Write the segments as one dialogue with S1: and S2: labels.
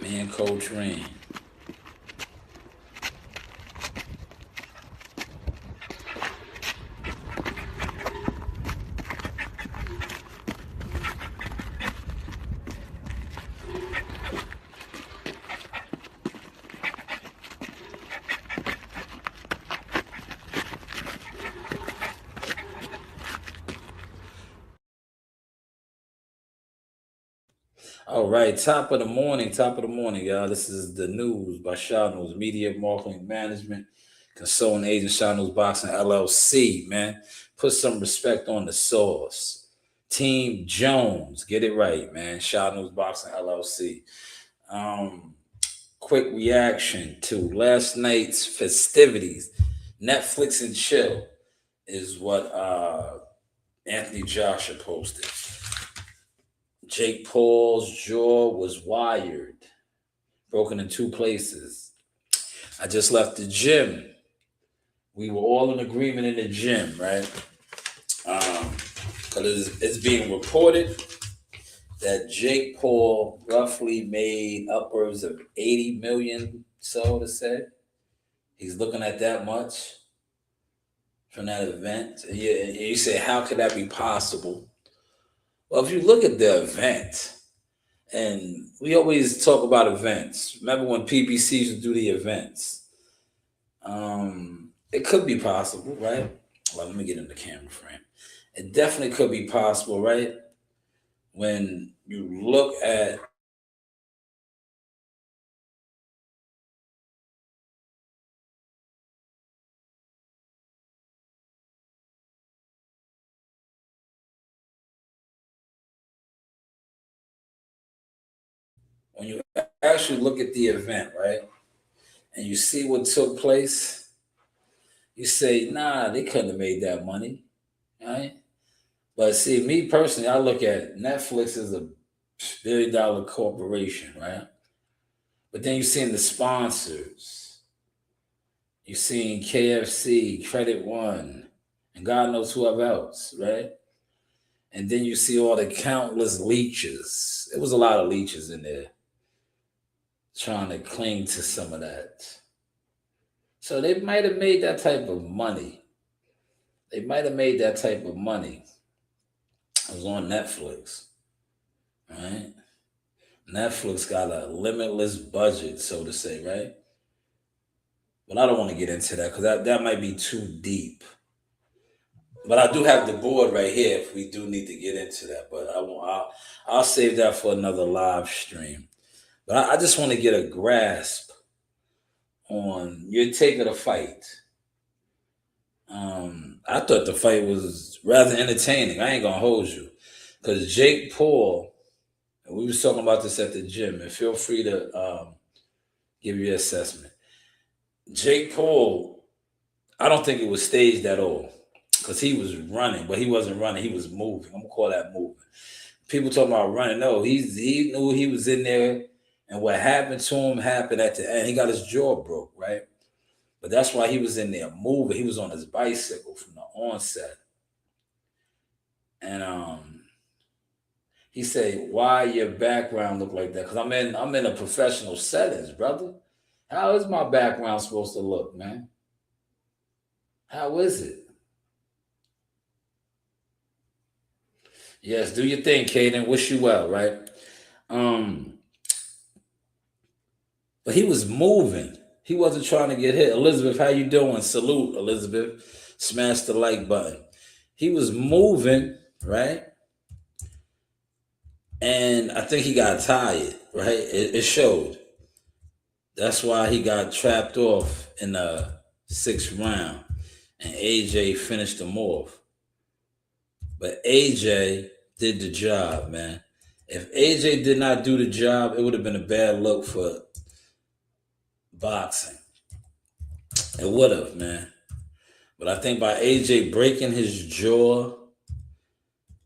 S1: Me and Coach Rain. All right, top of the morning, y'all. This is the news by Shanewz, Media Marketing Management, Consulting Agent Shanewz Boxing LLC, man. Put some respect on the source. Team Jones, get it right, man. Shanewz Boxing LLC. Um, Quick reaction to last night's festivities. Netflix and chill is what Anthony Joshua posted. Jake Paul's jaw was wired, broken in two places. I just left the gym. We were all in agreement in the gym, right? Because it's being reported that Jake Paul roughly made upwards of 80 million, so to say. He's looking at that much from that event. And you say, how could that be possible? Well, if you look at the event, and we always talk about events. Remember when PBC used to do the events? It could be possible, right? Well, let me get in the camera frame. It definitely could be possible, right? When you look at when you actually look at the event, right? And you see what took place, you say, nah, they couldn't have made that money, right? But see, me personally, I look at Netflix as a $1 billion corporation, right? But then you're seeing the sponsors. You're seeing KFC, Credit One, and God knows whoever else, right? And then you see all the countless leeches. It was a lot of leeches in there trying to cling to some of that. So they might have made that type of money. They might have made that type of money. It was on Netflix, right? Netflix got a limitless budget, so to say, right? But I don't want to get into that because that might be too deep. But I do have the board right here if we do need to get into that. But I won't. I'll save that for another live stream. But I just want to get a grasp on your take of the fight. I thought the fight was rather entertaining. I ain't gonna hold you, because Jake Paul, and we was talking about this at the gym, and feel free to give your assessment. Jake Paul, I don't think it was staged at all, because he was running, but he wasn't running. He was moving. I'm gonna call that moving. People talking about running. No, he knew he was in there, and what happened to him happened at the end. He got his jaw broke, right? But that's why he was in there moving. He was on his bicycle from the onset. And he said, "Why your background look like that?" Because I'm in a professional settings, brother. How is my background supposed to look, man? How is it? Yes, do your thing, Caden. Wish you well, right? Um, but he was moving. He wasn't trying to get hit. Elizabeth, how you doing? Salute, Elizabeth. Smash the like button. He was moving, right? And I think he got tired, right? It showed. That's why he got trapped off in the sixth round, and AJ finished him off. But AJ did the job, man. If AJ did not do the job, it would have been a bad look for boxing. It would have, man. But I think by AJ breaking his jaw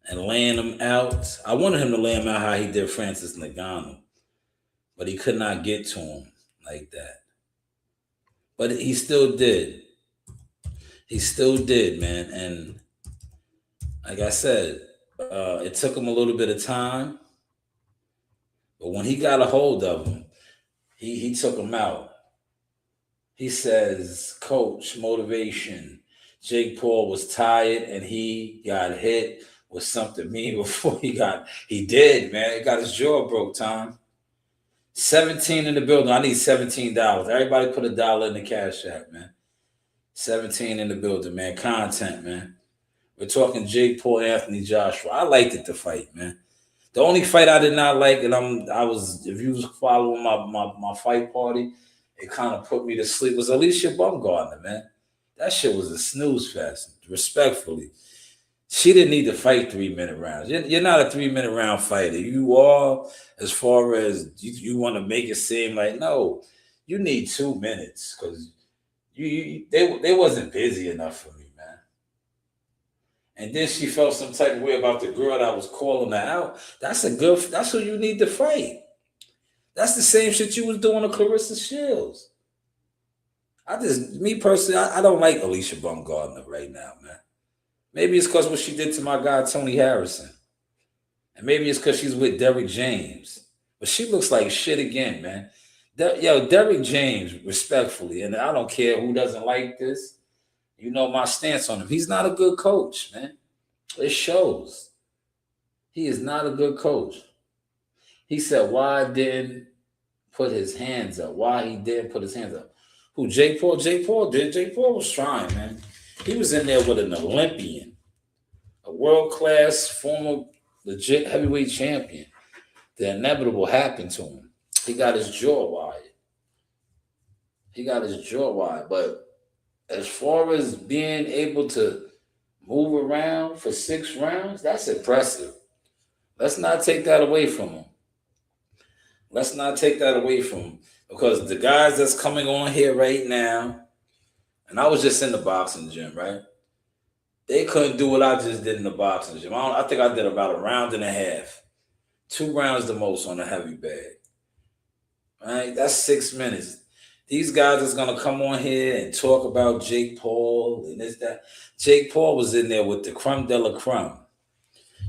S1: and laying him out, I wanted him to lay him out how he did Francis Ngannou, but he could not get to him like that. But he still did. He still did, man. And like I said, it took him a little bit of time, but when he got a hold of him, He took him out. He says, Coach, motivation. Jake Paul was tired and he got hit with something mean before he did, man. He got his jaw broke, Tom. 17 in the building. I need $17. Everybody put $1 in the cash app, man. 17 in the building, man. Content, man. We're talking Jake Paul, Anthony Joshua. I liked it, the fight, man. The only fight I did not like, and if you was following my fight party, it kind of put me to sleep, was Alicia Baumgardner, man. That shit was a snooze fest, respectfully. She didn't need to fight 3-minute rounds. You're not a 3-minute round fighter. You are, as far as you want to make it seem like, no, you need 2 minutes because they wasn't busy enough for me, man. And then she felt some type of way about the girl that was calling her out. That's who you need to fight. That's the same shit you was doing to Clarissa Shields. Me personally, I don't like Alicia Baumgardner right now, man. Maybe it's because what she did to my guy, Tony Harrison. And maybe it's because she's with Derrick James. But she looks like shit again, man. Derrick James, respectfully, and I don't care who doesn't like this. You know my stance on him. He's not a good coach, man. It shows. He is not a good coach. He said, why didn't put his hands up? Why he didn't put his hands up? Who, Jake Paul? Jake Paul did. Jake Paul was trying, man. He was in there with an Olympian, a world-class, former, legit heavyweight champion. The inevitable happened to him. He got his jaw wide. But as far as being able to move around for 6 rounds, that's impressive. Let's not take that away from him. Because the guys that's coming on here right now, and I was just in the boxing gym, right? They couldn't do what I just did in the boxing gym. I think I did about a round and a half. 2 rounds the most on a heavy bag. Right? That's 6 minutes. These guys is going to come on here and talk about Jake Paul and this, that. Jake Paul was in there with the creme de la creme.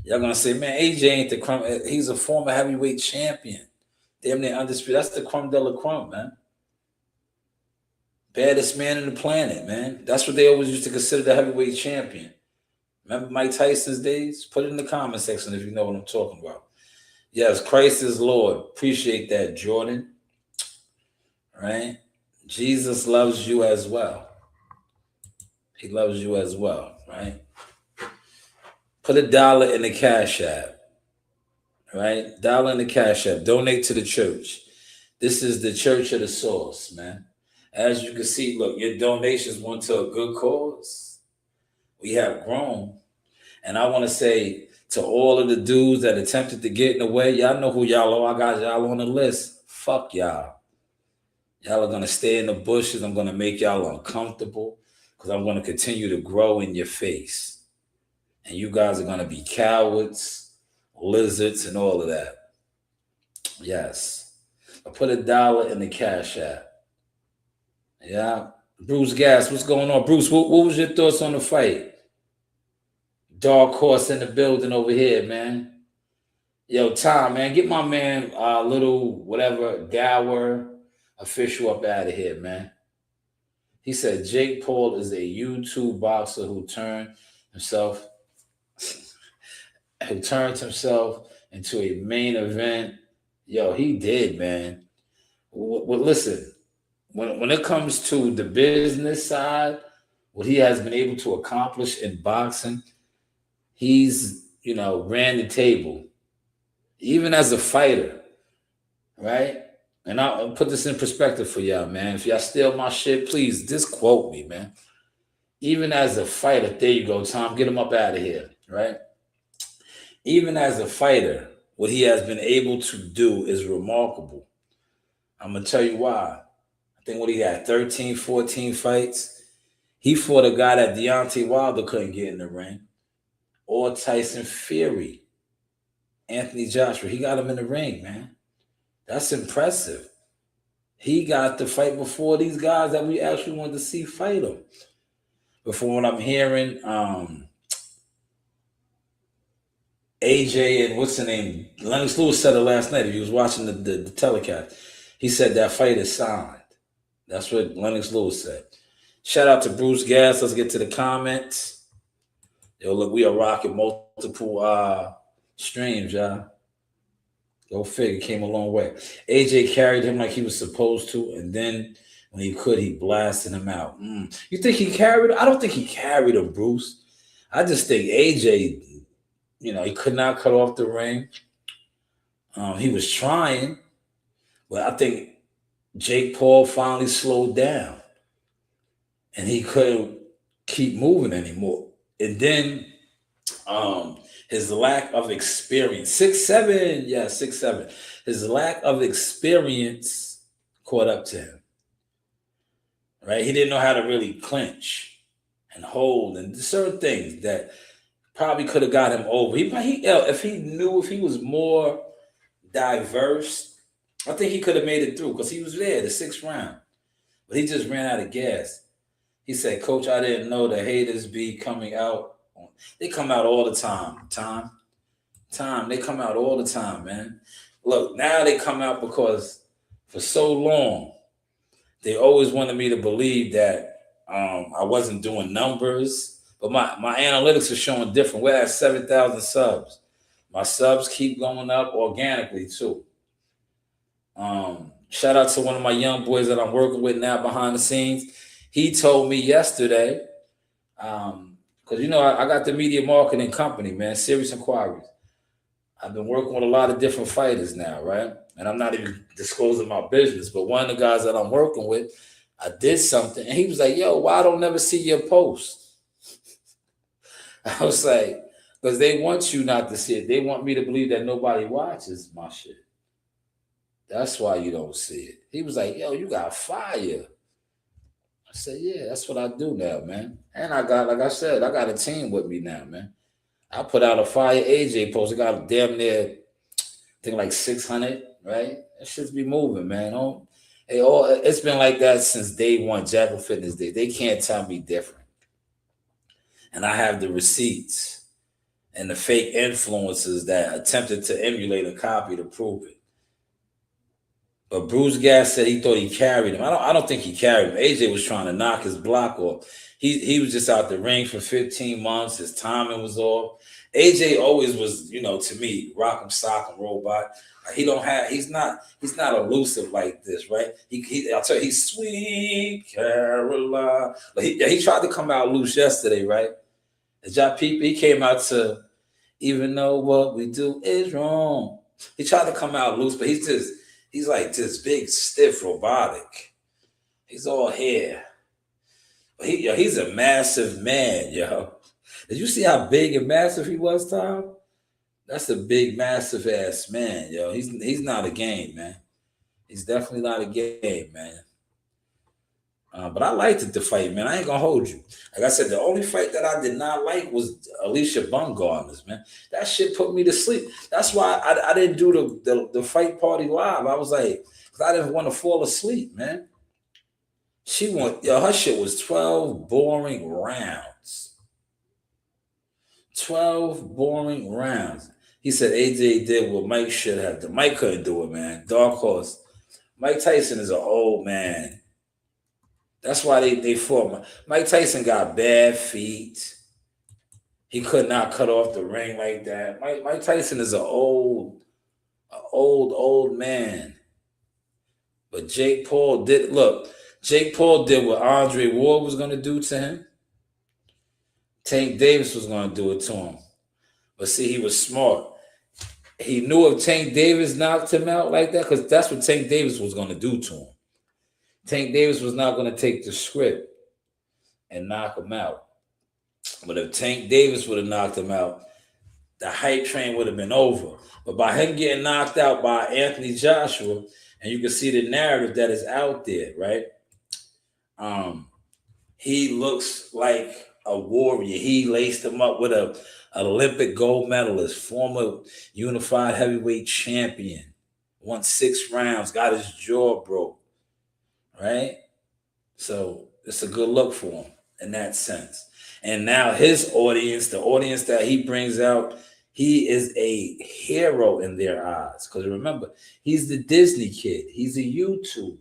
S1: Y'all going to say, man, AJ ain't the creme. He's a former heavyweight champion. Damn near undisputed. That's the creme de la creme, man. Baddest man on the planet, man. That's what they always used to consider the heavyweight champion. Remember Mike Tyson's days? Put it in the comment section if you know what I'm talking about. Yes, Christ is Lord. Appreciate that, Jordan. Right? Jesus loves you as well. He loves you as well, right? Put $1 in the cash app. Right? $1 in the cash app. Donate to the church. This is the Church of the Source, man. As you can see, look, your donations went to a good cause. We have grown. And I want to say to all of the dudes that attempted to get in the way, y'all know who y'all are. I got y'all on the list. Fuck y'all. Y'all are going to stay in the bushes. I'm going to make y'all uncomfortable because I'm going to continue to grow in your face. And you guys are going to be cowards, lizards, and all of that. Yes. I put $1 in the cash app. Yeah. Bruce Gas, what's going on? Bruce, what was your thoughts on the fight? Dark horse in the building over here, man. Yo, Tom, man, get my man little whatever Gower official up out of here, man. He said Jake Paul is a YouTube boxer who turned himself into a main event. Yo, he did, man. Well, listen, when it comes to the business side, what he has been able to accomplish in boxing, he's, ran the table. Even as a fighter, right? And I'll put this in perspective for y'all, man. If y'all steal my shit, please just quote me, man. Even as a fighter, there you go, Tom, get him up out of here, right? Even as a fighter, what he has been able to do is remarkable. I'm going to tell you why. I think what he had, 13, 14 fights. He fought a guy that Deontay Wilder couldn't get in the ring. Or Tyson Fury. Anthony Joshua, he got him in the ring, man. That's impressive. He got the fight before these guys that we actually wanted to see fight him. Before what I'm hearing, AJ and what's the name? Lennox Lewis said it last night. If you was watching the telecast, He said that fight is signed. That's what Lennox Lewis said. Shout out to Bruce Gas. Let's get to the comments. Yo, look, we are rocking multiple streams, y'all. Go figure, came a long way. AJ carried him like he was supposed to, and then when he could, he blasted him out. You think he carried him? I don't think he carried him, Bruce. I just think AJ, he could not cut off the ring. He was trying, but I think Jake Paul finally slowed down, and he couldn't keep moving anymore. And then his lack of experience, 6'7", yeah, 6'7". His lack of experience caught up to him. Right? He didn't know how to really clinch and hold and certain things that probably could have got him over. If he was more diverse, I think he could have made it through because he was there the 6th round. But he just ran out of gas. He said, Coach, I didn't know the haters be coming out. They come out all the time. They come out all the time, man. Look, now they come out because for so long, they always wanted me to believe that I wasn't doing numbers. But my analytics are showing different. We're at 7,000 subs. My subs keep going up organically, too. Shout out to one of my young boys that I'm working with now behind the scenes. He told me yesterday, because, I got the media marketing company, man, Serious Inquiries. I've been working with a lot of different fighters now, right? And I'm not even disclosing my business, but one of the guys that I'm working with, I did something, and he was like, yo, why I don't never see your post? I was like, because they want you not to see it. They want me to believe that nobody watches my shit. That's why you don't see it. He was like, yo, you got fire. I said, yeah, that's what I do now, man. And I got, like I said, I got a team with me now, man. I put out a fire AJ post. I got damn near, I think like 600, right? That shit's be moving, man. It's been like that since day one, Jackal Fitness Day. They can't tell me different. And I have the receipts and the fake influencers that attempted to emulate a copy to prove it. But Bruce Gas said he thought he carried him. I don't think he carried him. AJ was trying to knock his block off. He was just out the ring for 15 months. His timing was off. AJ always was, to me, rock'em sock'em robot. He's not elusive like this, right? I'll tell you, he's sweet Caroline. But he tried to come out loose yesterday, right? He came out to, even though what we do is wrong. He tried to come out loose, but he's like this big, stiff, robotic. He's all hair. But he's a massive man, yo. Did you see how big and massive he was, Tom? That's a big, massive ass man, yo. He's not a game, man. He's definitely not a game, man. But I liked the fight, man. I ain't gonna hold you. Like I said, the only fight that I did not like was Alicia Bumgarner's, man. That shit put me to sleep. That's why I didn't do the fight party live. I was like, because I didn't want to fall asleep, man. Her shit was 12 boring rounds. 12 boring rounds. He said AJ did what Mike should have done. Mike couldn't do it, man. Dark horse. Mike Tyson is an old man. That's why they fought. Mike Tyson got bad feet. He could not cut off the ring like that. Mike Tyson is an old man. But Jake Paul did what Andre Ward was going to do to him. Tank Davis was going to do it to him. But see, he was smart. He knew if Tank Davis knocked him out like that, because that's what Tank Davis was going to do to him. Tank Davis was not going to take the script and knock him out. But if Tank Davis would have knocked him out, the hype train would have been over. But by him getting knocked out by Anthony Joshua, and you can see the narrative that is out there, right? He looks like a warrior. He laced him up with an Olympic gold medalist, former unified heavyweight champion, won 6 rounds, got his jaw broke. Right? So it's a good look for him in that sense. And now his audience, the audience that he brings out, He is a hero in their eyes. Because remember, he's the Disney kid. He's a YouTuber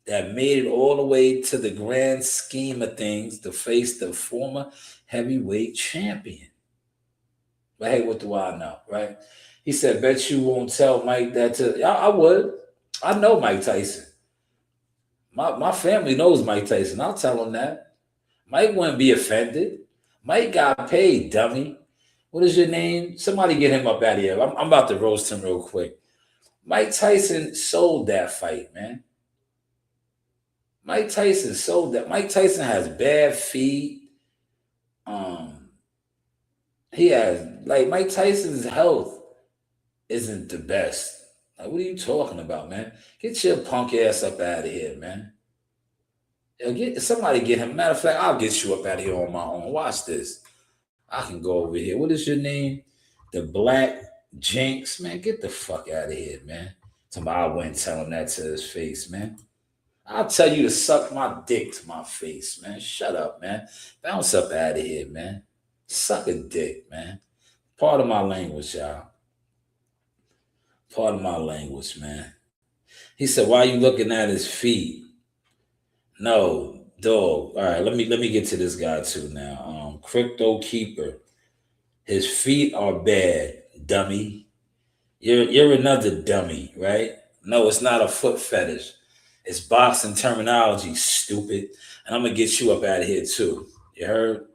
S1: that made it all the way to the grand scheme of things to face the former heavyweight champion. But hey, what do I know, right? He said, bet you won't tell Mike that to. I would. I know Mike Tyson. My family knows Mike Tyson. I'll tell him that. Mike wouldn't be offended. Mike got paid, dummy. What is your name? Somebody get him up out of here. I'm about to roast him real quick. Mike Tyson sold that fight, man. Mike Tyson sold that. Mike Tyson has bad feet. He has, like, Mike Tyson's health isn't the best. Like, what are you talking about, man? Get your punk ass up out of here, man. Somebody get him. Matter of fact, I'll get you up out of here on my own. Watch this. I can go over here. What is your name? The Black Jinx, man. Get the fuck out of here, man. Somebody, I wouldn't tell him that to his face, man. I'll tell you to suck my dick to my face, man. Shut up, man. Bounce up out of here, man. Suck a dick, man. Part of my language, y'all. Part of my language, man. He said, why are you looking at his feet? No, dog. All right, let me get to this guy too now. Crypto Keeper. His feet are bad, dummy. You're another dummy, right? No, it's not a foot fetish. It's boxing terminology, stupid. And I'm gonna get you up out of here too. You heard?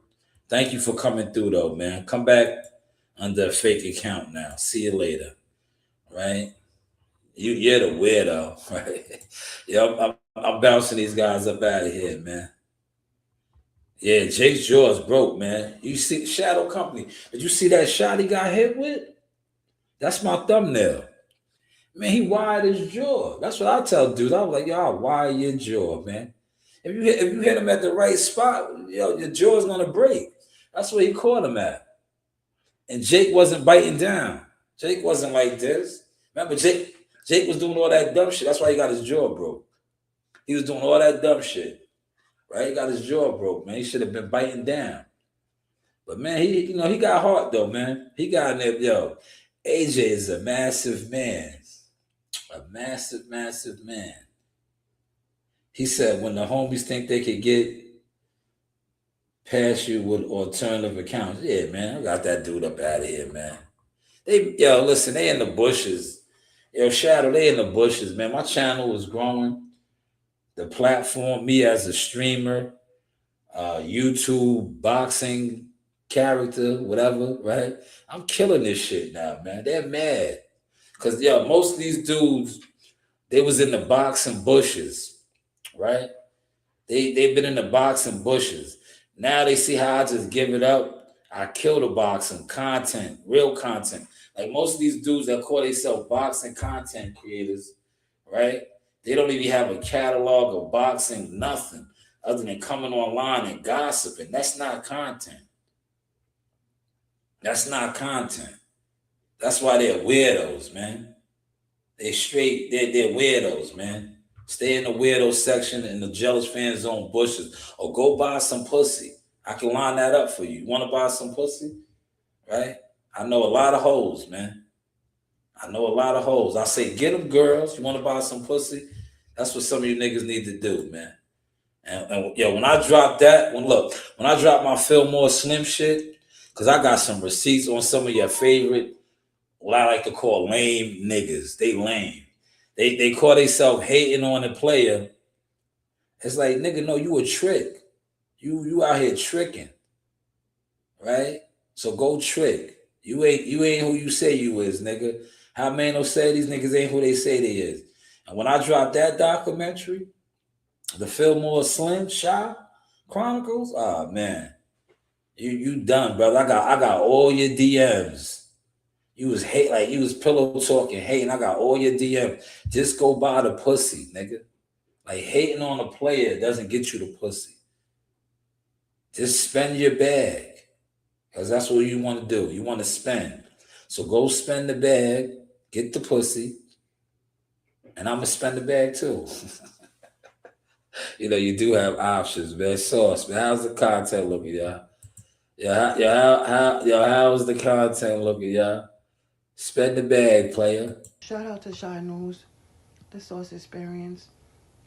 S1: Thank you for coming through though, man. Come back under a fake account now. See you later. Right? You're the weirdo, right? Yeah, I'm bouncing these guys up out of here, man. Yeah, Jake's jaw's broke, man. You see Shadow Company. Did you see that shot he got hit with? That's my thumbnail. Man, he wired his jaw. That's what I tell dudes. I was like, y'all wire your jaw, man. If you hit him at the right spot, your jaw's gonna break. That's where he caught him at. And Jake wasn't biting down. Jake wasn't like this. Remember, Jake was doing all that dumb shit. That's why he got his jaw broke. He was doing all that dumb shit. Right? He got his jaw broke, man. He should have been biting down. But man, he got heart though, man. He got in there, AJ is a massive man. A massive, massive man. He said when the homies think they could get past you with alternative accounts. Yeah, man. I got that dude up out of here, man. Listen, they in the bushes. Shadow, they in the bushes, man. My channel was growing. The platform, me as a streamer, YouTube, boxing character, whatever, right? I'm killing this shit now, man. They're mad. Because, most of these dudes, they was in the boxing bushes, right? They've been in the boxing bushes. Now they see how I just give it up. I kill the boxing content, real content. Like most of these dudes that call themselves boxing content creators, right? They don't even have a catalog of boxing, nothing, other than coming online and gossiping. That's not content. That's not content. That's why they're weirdos, man. They're weirdos, man. Stay in the weirdo section in the Jealous Fans Zone bushes. Or go buy some pussy. I can line that up for you. You want to buy some pussy? Right? I know a lot of hoes, man. I know a lot of hoes. I say, get them girls. You want to buy some pussy? That's what some of you niggas need to do, man. And when I drop that, when I drop my Fillmore Slim shit, because I got some receipts on some of your favorite, what I like to call lame niggas. They lame. They call themselves hating on the player. It's like, nigga, no, you a trick. You out here tricking. Right? So go trick. You ain't who you say you is, nigga. How man will say these niggas ain't who they say they is. And when I drop that documentary, the Fillmore Slim Shop Chronicles, oh man. You done, brother. I got all your DMs. You was pillow talking, hating. I got all your DMs. Just go buy the pussy, nigga. Like hating on a player doesn't get you the pussy. Just spend your bag. Because that's what you want to do. You want to spend. So go spend the bag, get the pussy, and I'm going to spend the bag too. You do have options, man. Sauce, man. How's the content looking, y'all? How's the content looking, y'all? Spend the bag, player.
S2: Shout out to Shanewz, the Source Experience.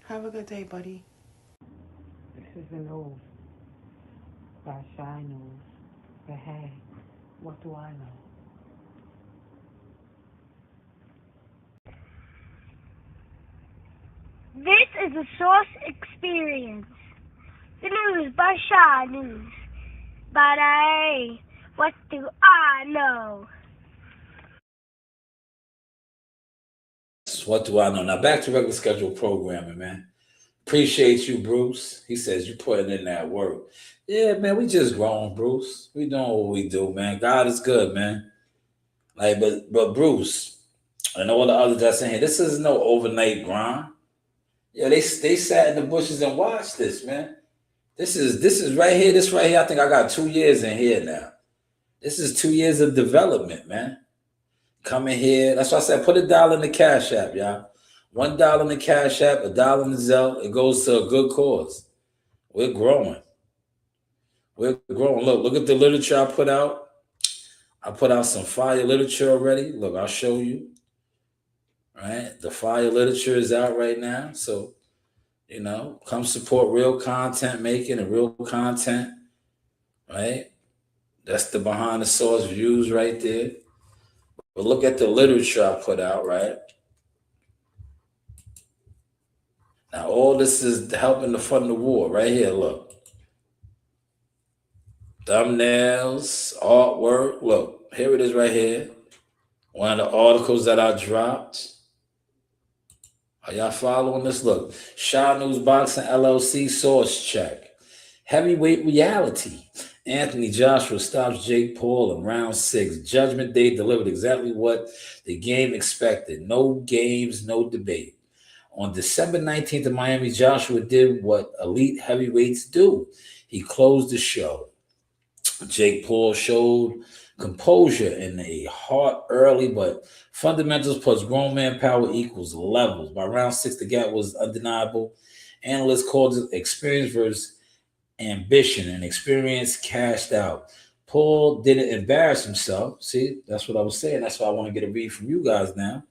S2: Have a good day, buddy.
S3: This is the news by Shanewz. But hey, what do I know?
S4: This is a Source Experience. The news by Shy News. But hey, what do I know?
S1: What do I know? Now back to regular scheduled programming, man. Appreciate you, Bruce. He says you putting in that work. Yeah, man, we just grown, Bruce. We doing what we do, man. God is good, man. Like, but Bruce, and all the others that's in here, this is no overnight grind. Yeah, they sat in the bushes and watched this, man. This is right here. This right here. I think I got 2 years in here now. This is 2 years of development, man. Coming here. That's why I said put $1 in the Cash App, y'all. $1 in the Cash App, $1 in the Zelle. It goes to a good cause. We're growing. We're growing. Look at the literature I put out. I put out some fire literature already. Look, I'll show you. Right? The fire literature is out right now. So, come support real content making and real content. Right? That's the behind the source views right there. But look at the literature I put out, right? Now, all this is helping to fund the war right here. Look. Thumbnails, artwork. Look, here it is right here. One of the articles that I dropped. Are y'all following this? Look, Shanewz Boxing LLC source check. Heavyweight reality. Anthony Joshua stops Jake Paul in round 6. Judgment Day delivered exactly what the game expected. No games, no debate. On December 19th in Miami, Joshua did what elite heavyweights do. He closed the show. Jake Paul showed composure in a hard early, but fundamentals plus grown man power equals levels. By round 6, the gap was undeniable. Analysts called it experience versus ambition, and experience cashed out. Paul didn't embarrass himself. See, that's what I was saying. That's why I want to get a read from you guys now.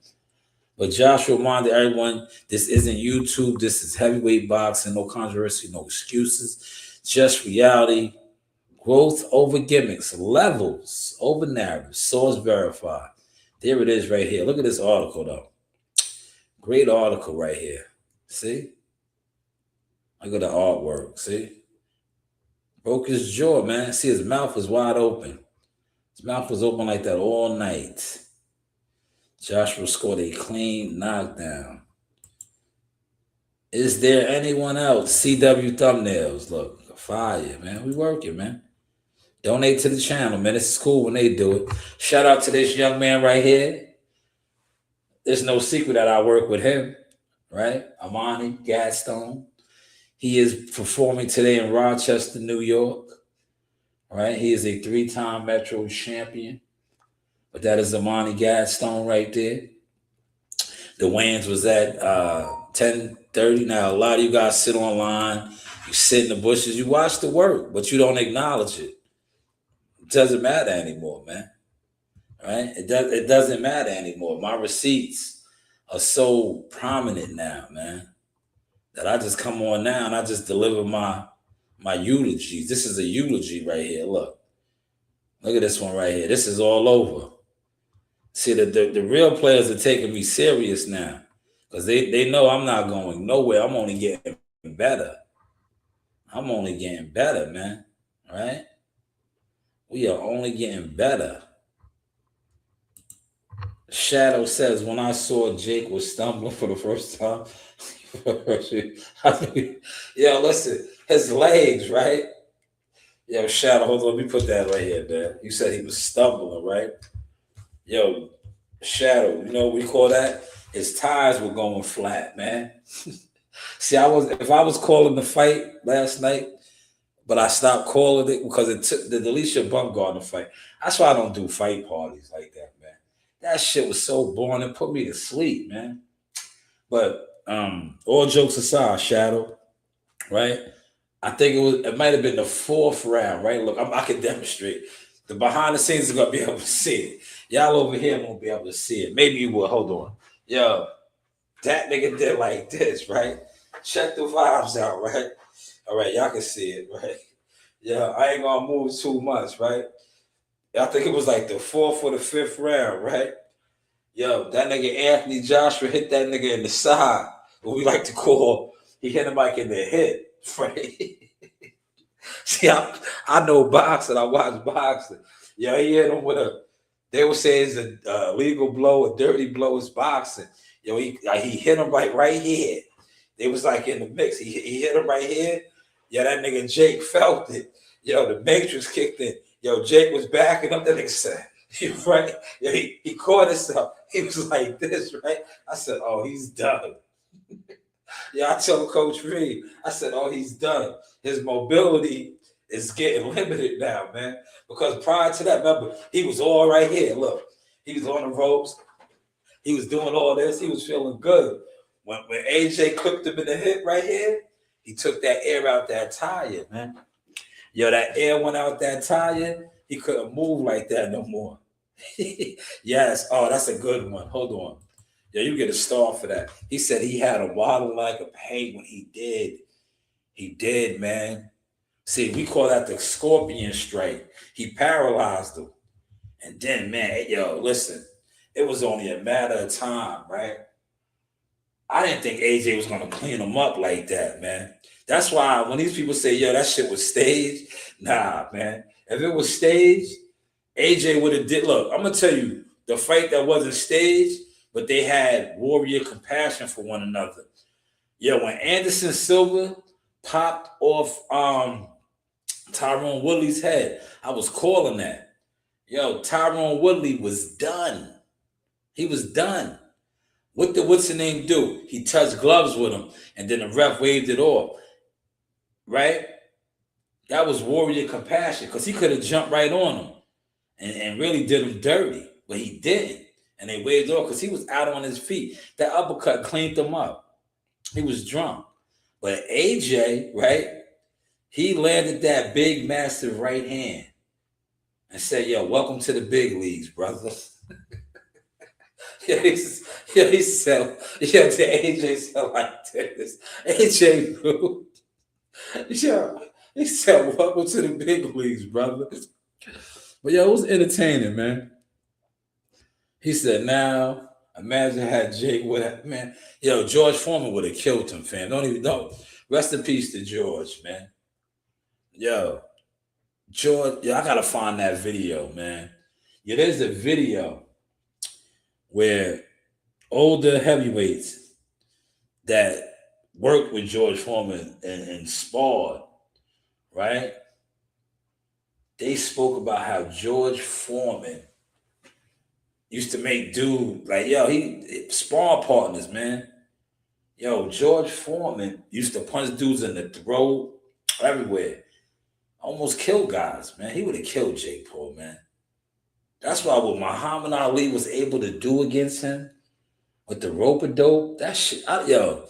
S1: But Joshua reminded everyone this isn't YouTube. This is heavyweight boxing. No controversy, no excuses, just reality. Growth over gimmicks, levels over narratives, source verified. There it is right here. Look at this article, though. Great article right here. See? Look at the artwork. See? Broke his jaw, man. See, his mouth was wide open. His mouth was open like that all night. Joshua scored a clean knockdown. Is there anyone else? CW thumbnails. Look, fire, man. We working, man. Donate to the channel, man. It's cool when they do it. Shout out to this young man right here. There's no secret that I work with him, right? Amani Gadstone. He is performing today in Rochester, New York, right? He is a 3-time Metro champion. But that is Amani Gadstone right there. The weigh-ins was at 10:30. Now, a lot of you guys sit online. You sit in the bushes. You watch the work, but you don't acknowledge it. It doesn't matter anymore, man. Right? It doesn't matter anymore. My receipts are so prominent now, man, that I just come on now and I just deliver my eulogies. This is a eulogy right here. Look at this one right here. This is all over. See, the real players are taking me serious now because they know I'm not going nowhere. I'm only getting better. I'm only getting better, man. Right? We are only getting better. Shadow says, when I saw Jake was stumbling for the first time, yo, listen, his legs, right? Yo, Shadow, hold on, let me put that right here, man. You said he was stumbling, right? Yo, Shadow, you know what we call that? His tires were going flat, man. See, if I was calling the fight last night, but I stopped calling it because it took the Delisha Bumgarner fight. That's why I don't do fight parties like that, man. That shit was so boring. It put me to sleep, man. But all jokes aside, Shadow, right? I think it might have been the 4th round, right? Look, I can demonstrate. The behind the scenes is gonna be able to see it. Y'all over here won't be able to see it. Maybe you will. Hold on. Yo, that nigga did like this, right? Check the vibes out, right? All right, y'all can see it, right? Yeah, I ain't gonna move too much, right? I think it was like the 4th or the 5th round, right? Yo, that nigga Anthony Joshua hit that nigga in the side. What we like to call, he hit him like in the hip, right? See, I know boxing. I watch boxing. Yeah, he hit him with they would say it's a legal blow, a dirty blow is boxing. Yo, he hit him right here. They was like in the mix. He hit him right here. Yeah, that nigga Jake felt it. Yo, the Matrix kicked in. Yo, Jake was backing up. That nigga said, right? Yeah, he caught himself. He was like this, right? I said, oh, he's done. Yeah, I told Coach Reed, I said, oh, he's done. His mobility is getting limited now, man. Because prior to that, remember, he was all right here. Look, he was on the ropes. He was doing all this. He was feeling good. When AJ clipped him in the hip right here, he took that air out that tire, man. Yo, that air went out that tire. He couldn't move like that no more. Yes. Oh, that's a good one. Hold on. Yeah, you get a star for that. He said he had a waddle like a pain when he did. He did, man. See, we call that the scorpion strike. He paralyzed him. And then, man, yo, listen, it was only a matter of time, right? I didn't think AJ was going to clean him up like that, man. That's why when these people say, yo, that shit was staged, nah, man. If it was staged, AJ would have did. Look, I'm going to tell you, the fight that wasn't staged, but they had warrior compassion for one another. Yo, when Anderson Silva popped off Tyrone Woodley's head, I was calling that. Yo, Tyrone Woodley was done. He was done. What's the name do? He touched gloves with him, and then the ref waved it off. Right? That was warrior compassion, because he could have jumped right on him and really did him dirty, but he didn't. And they waved off because he was out on his feet. That uppercut cleaned him up. He was drunk. But AJ, right, he landed that big, massive right hand and said, yo, welcome to the big leagues, brother. He said, to AJ said like this. AJ, bro. Yeah, he said, welcome to the big leagues, brother. But yo, it was entertaining, man. He said, now, imagine how Jake would have, man. Yo, George Foreman would have killed him, fam. Don't even know. Rest in peace to George, man. Yo, George, I gotta find that video, man. Yeah, there's a video where older heavyweights that worked with George Foreman and sparred, right? They spoke about how George Foreman used to make dude like, yo, he sparring partners, man. Yo, George Foreman used to punch dudes in the throat, everywhere. Almost killed guys, man. He would have killed Jake Paul, man. That's why what Muhammad Ali was able to do against him with the rope-a-dope, that shit, yo,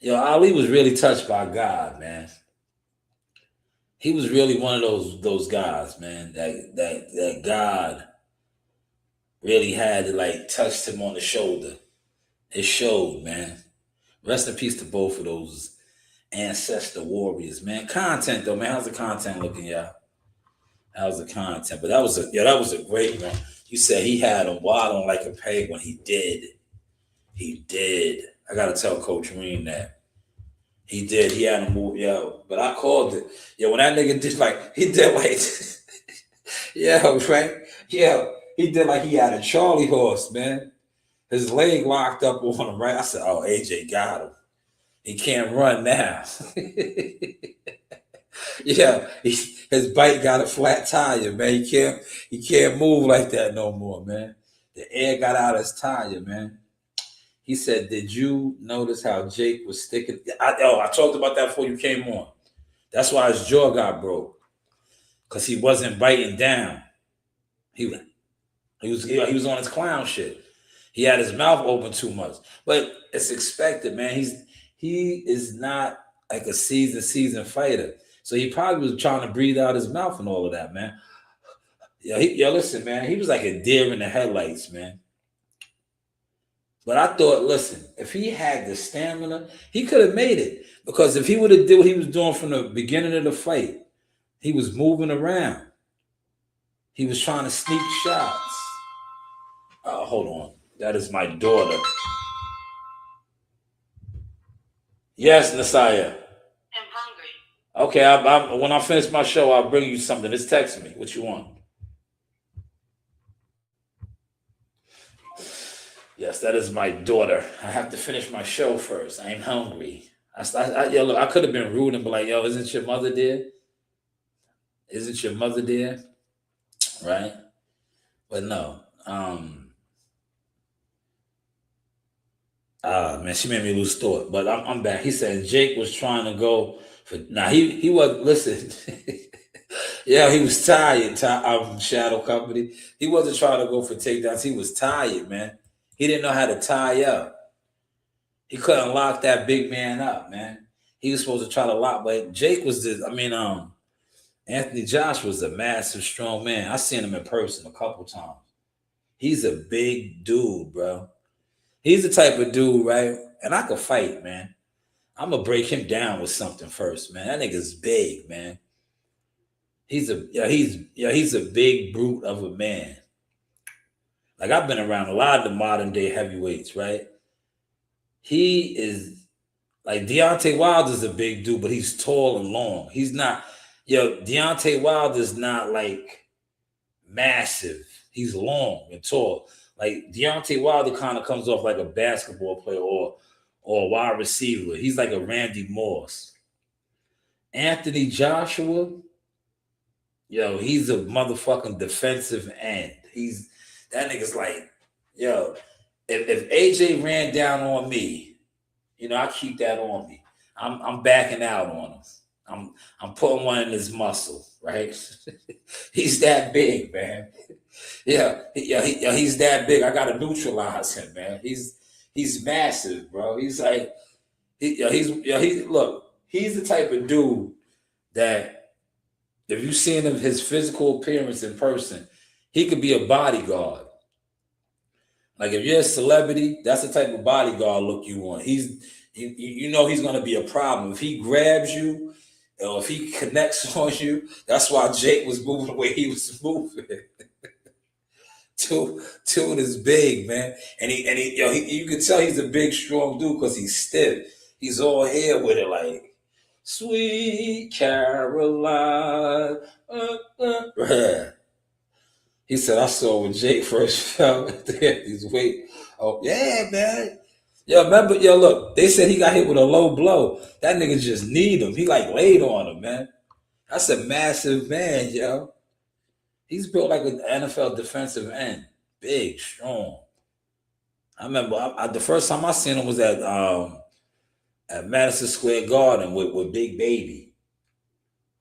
S1: Ali was really touched by God, man. He was really one of those guys, man, that God really had to like touched him on the shoulder. It showed, man. Rest in peace to both of those ancestor warriors, man. Content though, man. How's the content looking, y'all? How's the content? But that was a great one. You said he had him waddling like a pig when he did. He did. I gotta tell Coach Reem that. He did. He had him move, yo. But I called it. Yo, when that nigga did like, he did like, yeah, right? Yeah. He did like he had a Charlie horse, man. His leg locked up on him, right? I said, oh, AJ got him. He can't run now. Yeah, his bike got a flat tire, man. He can't move like that no more, man. The air got out of his tire, man. He said, did you notice how Jake was sticking? I talked about that before you came on. That's why his jaw got broke. Because he wasn't biting down. He was on his clown shit. He had his mouth open too much. But it's expected, man. He is not like a seasoned fighter. So he probably was trying to breathe out his mouth and all of that, man. Listen, man, he was like a deer in the headlights, man. But I thought, listen, if he had the stamina, he could have made it. Because if he would have did what he was doing from the beginning of the fight, he was moving around. He was trying to sneak shots. Hold on. That is my daughter. Yes, Nasaya.
S5: I'm hungry.
S1: Okay, when I finish my show, I'll bring you something. Just text me what you want. Yes, that is my daughter. I have to finish my show first. I'm hungry. Look, I could have been rude and be like, yo, isn't your mother there? Isn't your mother there? Right? But no. Man, she made me lose thought. But I'm back. He said Jake was trying to go for. Now he was listen. Yeah, he was tired. Shadow Company. He wasn't trying to go for takedowns. He was tired, man. He didn't know how to tie up. He couldn't lock that big man up, man. He was supposed to try to lock, but Jake was Anthony Josh was a massive, strong man. I seen him in person a couple times. He's a big dude, bro. He's the type of dude, right? And I could fight, man. I'm gonna break him down with something first, man. That nigga's big, man. He's a big brute of a man. Like, I've been around a lot of the modern day heavyweights, right? He is like Deontay Wilder's a big dude, but he's tall and long. He's not, Deontay Wilder's not like massive. He's long and tall. Like Deontay Wilder kind of comes off like a basketball player or a wide receiver. He's like a Randy Moss. Anthony Joshua, he's a motherfucking defensive end. That nigga's like, if AJ ran down on me, I keep that on me. I'm backing out on him. I'm putting one in his muscle, right? He's that big, man. He's that big. I gotta neutralize him, man. He's massive, bro. He's like, he's the type of dude that if you've seen his physical appearance in person, he could be a bodyguard. Like, if you're a celebrity, that's the type of bodyguard look you want. He's going to be a problem. If he grabs you or if he connects on you, that's why Jake was moving the way he was moving. Dude is big, man. And you can tell he's a big, strong dude because he's stiff. He's all here with it like, sweet Caroline. He said, I saw when Jake first fell at his weight. Oh, yeah, man. Remember, look, they said he got hit with a low blow. That nigga just need him. He like laid on him, man. That's a massive man, yo. He's built like an NFL defensive end. Big, strong. I remember the first time I seen him was at Madison Square Garden with Big Baby.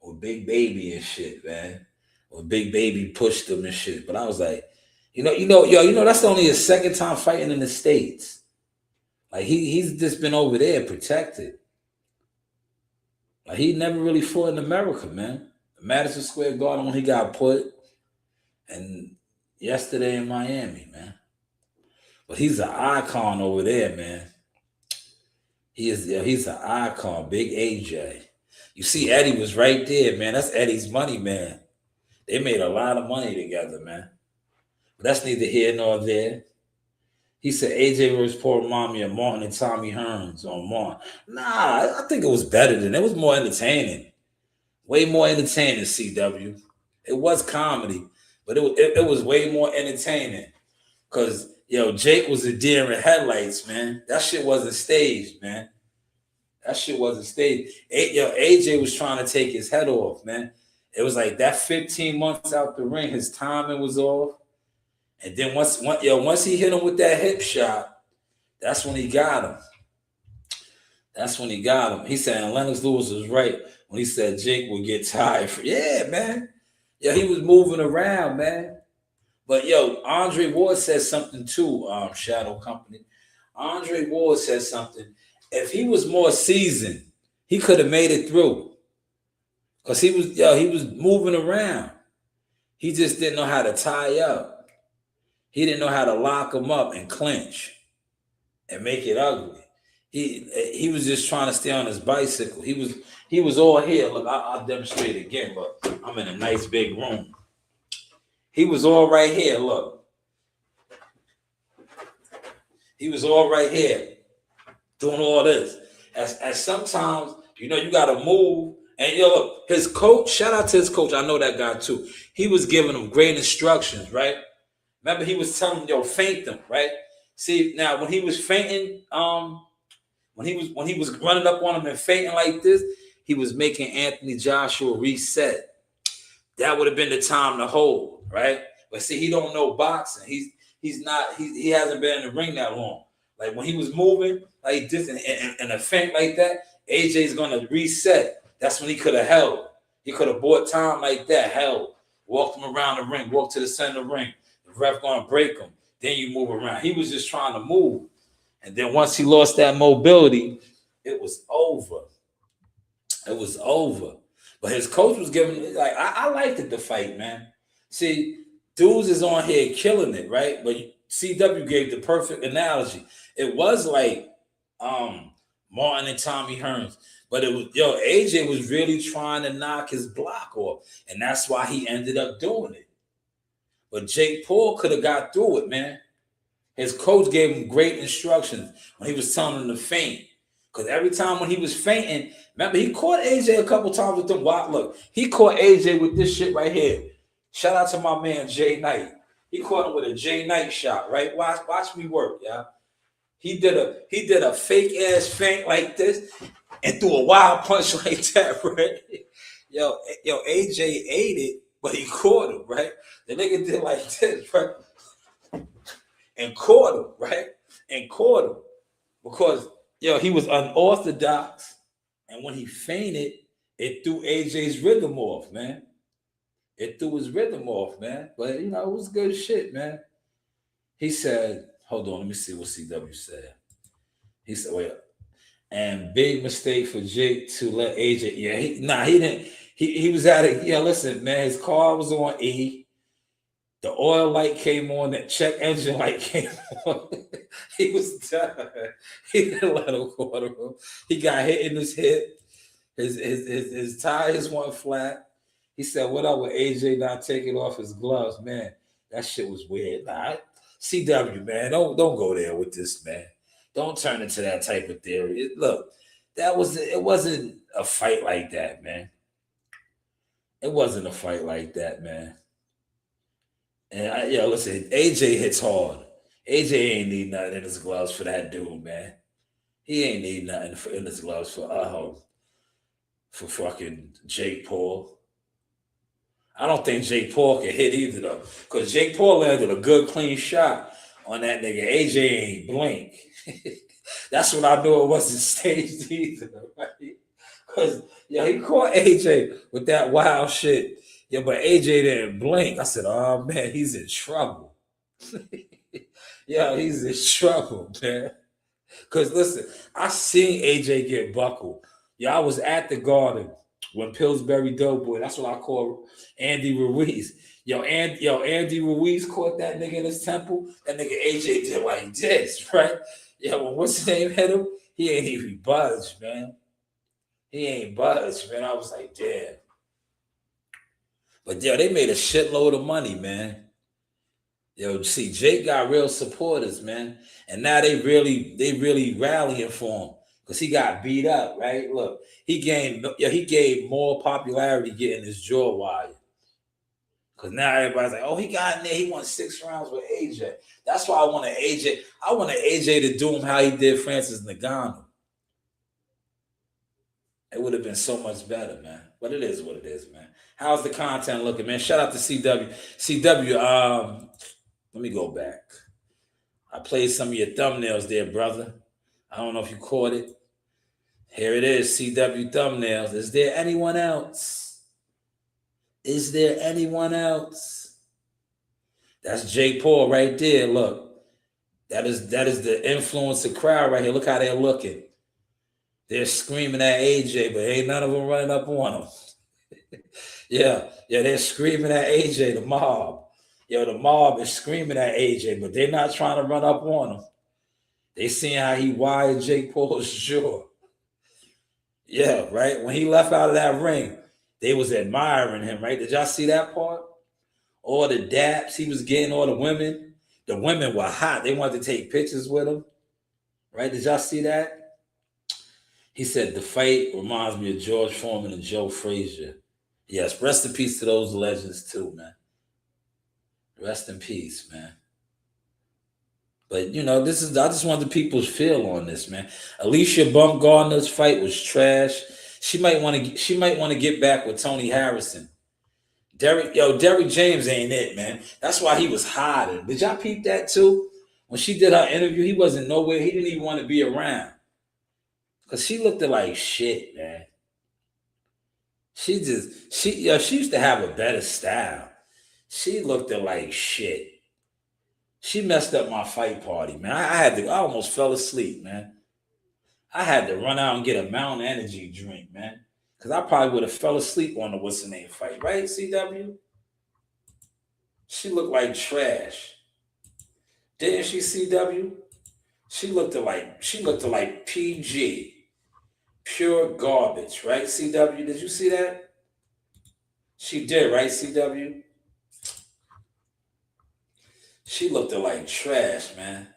S1: With Big Baby and shit, man. When Big Baby pushed him and shit. But I was like, that's only his second time fighting in the States. Like, he's just been over there protected. Like, he never really fought in America, man. Madison Square Garden when he got put, and yesterday in Miami, man. But he's an icon over there, man. He's an icon, Big AJ. You see, Eddie was right there, man. That's Eddie's money, man. They made a lot of money together, man. But that's neither here nor there. He said AJ versus poor mommy of Martin and Tommy Hearns on Martin. Nah, I think it was better than it was more entertaining. Way more entertaining, CW. It was comedy, but it was way more entertaining. Because, Jake was a deer in headlights, man. That shit wasn't staged, man. That shit wasn't staged. AJ was trying to take his head off, man. It was like that 15 months out the ring, his timing was off. And then once he hit him with that hip shot, that's when he got him. He said, and Lennox Lewis was right when he said Jake would get tired. Yeah, man. He was moving around, man. But Andre Ward said something too, Shadow Company. Andre Ward said something. If he was more seasoned, he could have made it through. Because he was moving around. He just didn't know how to tie up. He didn't know how to lock him up and clinch and make it ugly. He was just trying to stay on his bicycle. He was all here. Look, I'll demonstrate it again, but I'm in a nice big room. He was all right here. Look. He was all right here doing all this. As sometimes, you got to move. And look, his coach, shout out to his coach. I know that guy too. He was giving him great instructions, right? Remember, he was telling him, feint them, right? See, now when he was fainting, when he was running up on him and fainting like this, he was making Anthony Joshua reset. That would have been the time to hold, right? But see, he don't know boxing. He hasn't been in the ring that long. Like when he was moving like this and a feint like that, AJ's gonna reset. That's when he could have held. He could have bought time like that, held, walked him around the ring, walked to the center of the ring. The ref gonna break him. Then you move around. He was just trying to move. And then once he lost that mobility, it was over. It was over. But his coach was giving, like, I liked it, the fight, man. See, dudes is on here killing it, right? But CW gave the perfect analogy. It was like Martin and Tommy Hearns. But it was, AJ was really trying to knock his block off. And that's why he ended up doing it. But Jake Paul could have got through it, man. His coach gave him great instructions when he was telling him to feint. Because every time when he was fainting, remember, he caught AJ a couple times with them. Look, he caught AJ with this shit right here. Shout out to my man, Jay Knight. He caught him with a Jay Knight shot, right? Watch me work, yeah. He did a fake ass feint like this and threw a wild punch like that, right? Yo, AJ ate it, but he caught him, right? The nigga did like this, right? And caught him, right? And caught him. Because, he was unorthodox. And when he fainted, it threw AJ's rhythm off, man. It threw his rhythm off, man. But, it was good shit, man. He said, hold on, let me see what CW said. He said, wait. And big mistake for Jake to let AJ. Yeah, he didn't. He was at it. Yeah, listen, man, his car was on E. The oil light came on. That check engine light came on. He was done. He didn't let him quarter him. He got hit in his hip. His tires went flat. He said, what up with AJ not taking off his gloves? Man, that shit was weird. CW, man, don't go there with this, man. Don't turn into that type of theory. Look, it wasn't a fight like that, man. It wasn't a fight like that, man. And listen, AJ hits hard. AJ ain't need nothing in his gloves for that dude, man. He ain't need nothing in his gloves for fucking Jake Paul. I don't think Jake Paul can hit either though, because Jake Paul landed a good clean shot on that nigga. AJ ain't blink. That's when I knew it wasn't staged either, right? Because he caught AJ with that wild shit. Yeah, but AJ didn't blink. I said, oh, man, he's in trouble. He's in trouble, man. Because, listen, I seen AJ get buckled. I was at the Garden when Pillsbury Doughboy, that's what I call Andy Ruiz. Andy Ruiz caught that nigga in his temple. That nigga AJ did like this, right? When what's his name hit him, he ain't even budged, man. He ain't budged, man. I was like, damn. But they made a shitload of money, man. See, Jake got real supporters, man. And now they really rallying for him because he got beat up, right? Look, he gave more popularity getting his jaw wired. Because now everybody's like, oh, he got in there. He won 6 rounds with AJ. That's why I wanted AJ. I wanted AJ to do him how he did Francis Ngannou. It would have been so much better, man. But it is what it is, man. How's the content looking, man? Shout out to CW. CW, let me go back. I played some of your thumbnails there, brother. I don't know if you caught it. Here it is, CW thumbnails. Is there anyone else? Is there anyone else? That's Jake Paul right there. Look, that is the influencer crowd right here. Look how they're looking. They're screaming at AJ, but ain't none of them running up on him. Yeah, they're screaming at AJ, the mob. The mob is screaming at AJ, but they're not trying to run up on him. They seeing how he wired Jake Paul's jaw. Yeah, right? When he left out of that ring, they was admiring him, right? Did y'all see that part? All the daps he was getting, all the women. The women were hot. They wanted to take pictures with him. Right? Did y'all see that? He said, the fight reminds me of George Foreman and Joe Frazier. Yes, rest in peace to those legends too, man. Rest in peace, man. But, I just want the people's feel on this, man. Alicia Baumgartner's fight was trash. She might want to get back with Tony Harrison. Derrick James ain't it, man. That's why he was hiding. Did y'all peep that too? When she did her interview, he wasn't nowhere. He didn't even want to be around. Because she looked like shit, man. She used to have a better style. She looked like shit. She messed up my fight party, man. I almost fell asleep, man. I had to run out and get a Mountain Energy drink, man. Because I probably would have fell asleep on the what's-her-name fight. Right, CW? She looked like trash. Didn't she, CW? She looked like PG. Pure garbage, right, CW? Did you see that? She did, right, CW? She looked like trash, man.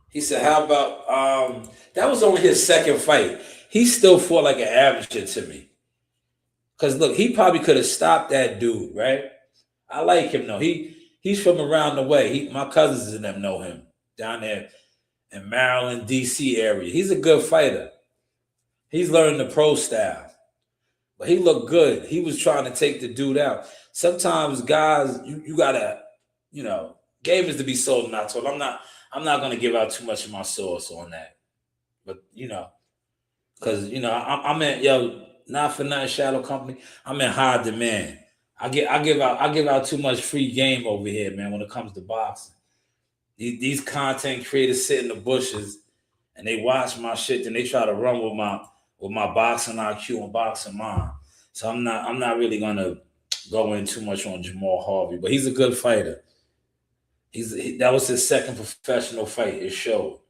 S1: He said, how about, that was only his second fight. He still fought like an amateur to me. Because, look, he probably could have stopped that dude, right? I like him, though. He's from around the way. My cousins and them know him down there in Maryland, D.C. area. He's a good fighter. He's learning the pro style. But he looked good. He was trying to take the dude out. Sometimes, guys, you got to, game is to be sold and not told. I'm not going to give out too much of my sauce on that. But, because, I'm in, not for nothing, Shadow Company. I'm in high demand. I give out too much free game over here, man, when it comes to boxing. These content creators sit in the bushes and they watch my shit, then they try to run with my boxing IQ and boxing mind. So I'm not really gonna go in too much on Jamal Harvey, but he's a good fighter. That was his second professional fight. It showed,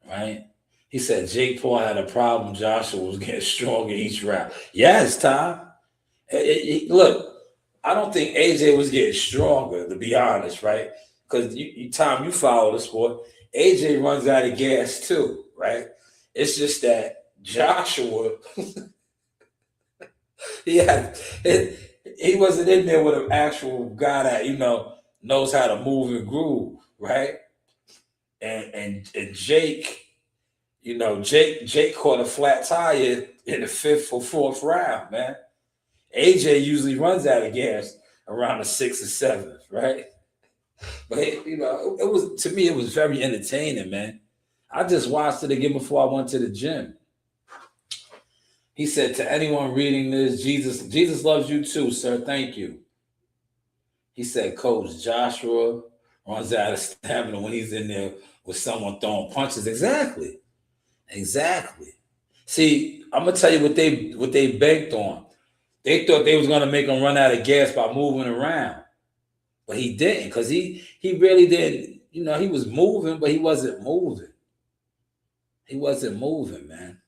S1: right? He said Jake Paul had a problem. Joshua was getting stronger each round. Yes, Tom. Look, I don't think AJ was getting stronger, to be honest, right? Because Tom, you follow the sport. AJ runs out of gas too, right? It's just that Joshua, he wasn't in there with an actual guy that knows how to move and groove, right? And Jake, Jake caught a flat tire in the fifth or fourth round, man. AJ usually runs out of gas around the sixth or seventh, right? But it was, to me, it was very entertaining, man. I just watched it again before I went to the gym. He said, to anyone reading this, Jesus loves you too, sir. Thank you. He said, Coach, Joshua runs out of stamina when he's in there with someone throwing punches. Exactly. See, I'm gonna tell you what they banked on. They thought they was gonna make him run out of gas by moving around. But he didn't, because he really didn't. He was moving, but he wasn't moving. He wasn't moving, man.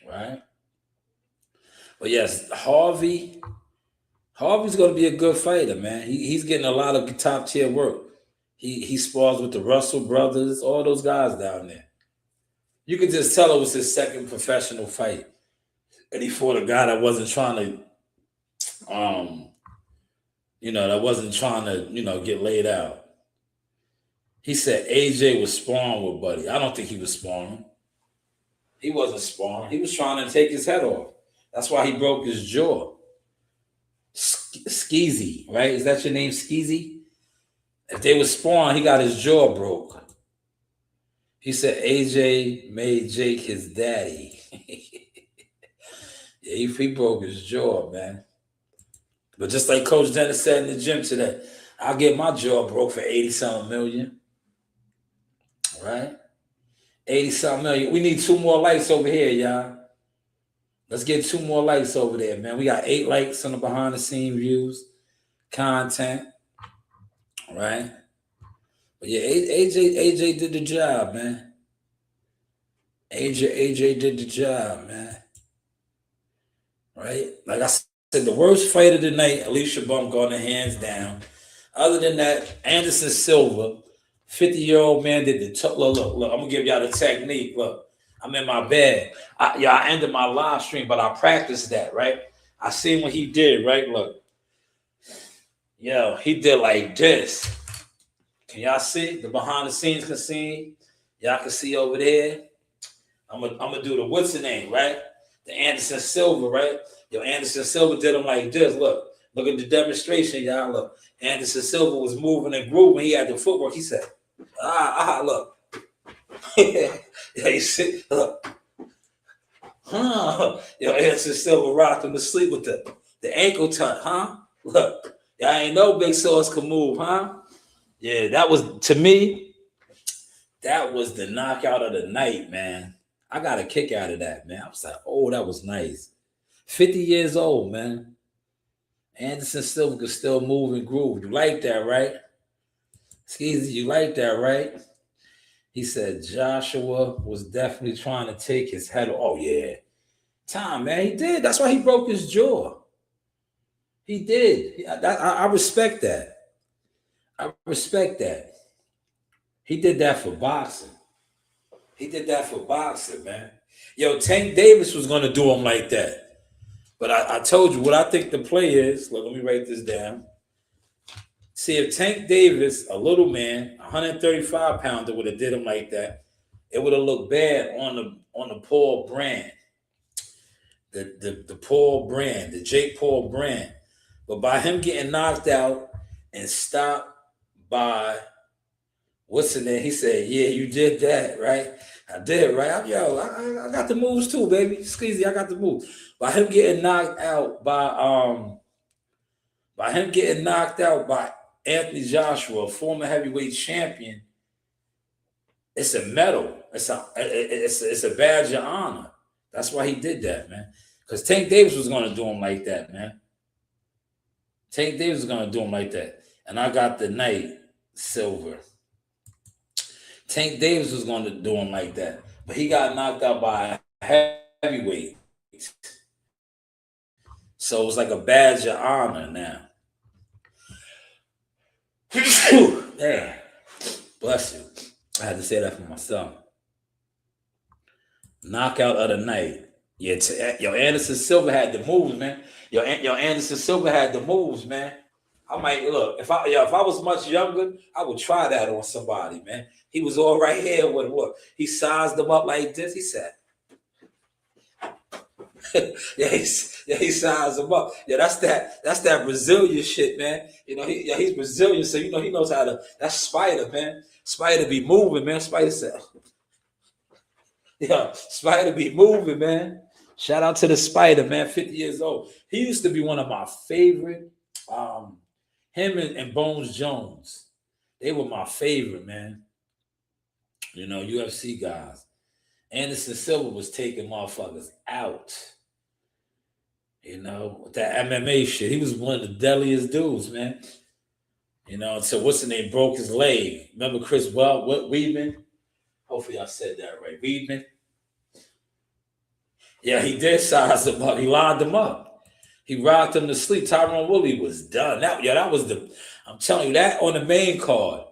S1: Right? But yes, Harvey's going to be a good fighter, man. He's getting a lot of top tier work. He spars with the Russell brothers, all those guys down there. You could just tell it was his second professional fight. And he fought a guy that wasn't trying to, get laid out. He said AJ was sparring with Buddy. I don't think he was sparring. He wasn't sparring. He was trying to take his head off. That's why he broke his jaw. Skeezy, right? Is that your name, Skeezy? If they were sparring, he got his jaw broke. He said AJ made Jake his daddy. Yeah, he broke his jaw, man. But just like Coach Dennis said in the gym today, I'll get my jaw broke for 80-something million. Right? 80-something million. We need 2 more likes over here, y'all. Let's get 2 more likes over there, man. We got 8 likes on the behind the scene views, content, right? But yeah, AJ did the job, man. AJ did the job, man. Right? Like I said, the worst fight of the night, Alicia Baumgartner, hands down. Other than that, Anderson Silva, 50-year-old man did the look. I'm gonna give y'all the technique. Look, I'm in my bed. I ended my live stream, but I practiced that, right? I seen what he did, right? Look. Yo, he did like this. Can y'all see? The behind the scenes can see. Y'all can see over there. I'm gonna do the what's the name, right? The Anderson Silva, right? Yo, Anderson Silva did him like this. Look at the demonstration, y'all. Look, Anderson Silva was moving and grooving. He had the footwork. He said, look. Yeah, you see, look. Yo, Anderson Silva rocked him to sleep with the ankle tuck, huh? Look, y'all ain't know Big Sauce could move, huh? Yeah, that was, to me, that was the knockout of the night, man. I got a kick out of that, man. I was like, oh, that was nice. 50 years old, man. Anderson Silva could still move and groove. You like that, right? Skeezy, you like that, right? He said Joshua was definitely trying to take his head off. Oh, yeah. Tom, man, he did. That's why he broke his jaw. He did. I respect that. I respect that. He did that for boxing. He did that for boxing, man. Yo, Tank Davis was going to do him like that. But I told you what I think the play is. Look, let me write this down. See, if Tank Davis, a little man, 135-pounder, would have did him like that, it would have looked bad on the Paul brand. The Paul brand, the Jake Paul brand. But by him getting knocked out and stopped by what's in there, he said, yeah, you did that, right? I did, right? I got the moves too, baby. Skeezy, I got the moves. By him getting knocked out by Anthony Joshua, a former heavyweight champion, it's a medal. It's a badge of honor. That's why he did that, man. Because Tank Davis was going to do him like that, man. Tank Davis was going to do him like that. And I got the night silver. Tank Davis was going to do him like that. But he got knocked out by a heavyweight. So it was like a badge of honor now. Damn. Bless you. I had to say that for myself. Knockout of the night. Yeah, yo, Anderson Silva had the moves, man. Yo, Anderson Silva had the moves, man. I might look if I was much younger, I would try that on somebody, man. He was all right here with look. He sized them up like this. He said, he sized them up. Yeah, that's that Brazilian shit, man. You know, he's Brazilian, so you know he knows how to. That's Spider, man. Spider be moving, man. Spider said, yeah, Spider be moving, man. Shout out to the Spider, man. 50 years old. He used to be one of my favorite. Him and Bones Jones, they were my favorite, man. You know, UFC guys. Anderson Silva was taking motherfuckers out. You know, with that MMA shit. He was one of the deadliest dudes, man. You know, so what's the name? Broke his leg. Remember Chris Weidman? Hopefully I said that right. Weidman. Yeah, he did size him up. He lined him up. He rocked him to sleep. Tyrone Woodley was done. That was I'm telling you, that on the main card,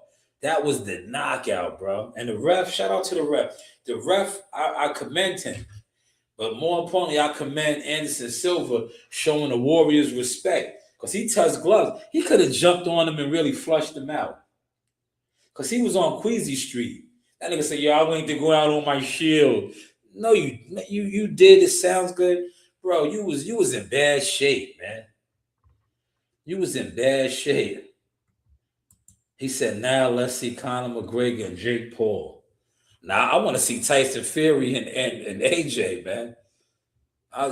S1: that was the knockout, bro. And the ref, shout out to the ref. The ref, I commend him. But more importantly, I commend Anderson Silva showing the Warriors respect. Because he touched gloves. He could have jumped on him and really flushed him out. Because he was on Queasy Street. That nigga said, yo, I went to go out on my shield. No, you did. It sounds good. Bro, you was in bad shape, man. You was in bad shape. He said, now let's see Conor McGregor and Jake Paul. Now I want to see Tyson Fury and AJ, man.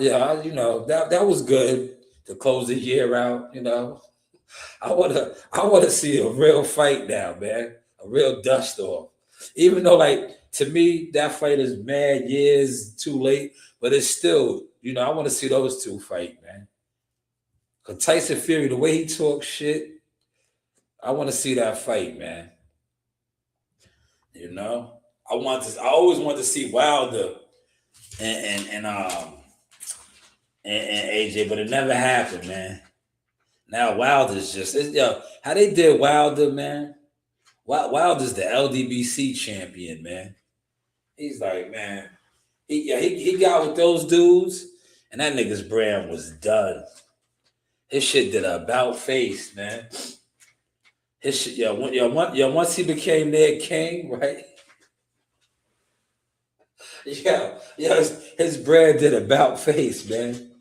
S1: You know, that was good to close the year out, you know. I wanna see a real fight now, man. A real dust off. Even though, like, to me, that fight is mad years too late, but it's still, I want to see those two fight, man. Because Tyson Fury, the way he talks shit, I want to see that fight, man. I always want to see Wilder and AJ, but it never happened, man. Now Wilder's how they did Wilder, man. Wilder's the LDBC champion, man. He's like, man, he got with those dudes, and that nigga's brand was done. His shit did a about face, man. His shit, once he became their king, right? His brand did about face, man.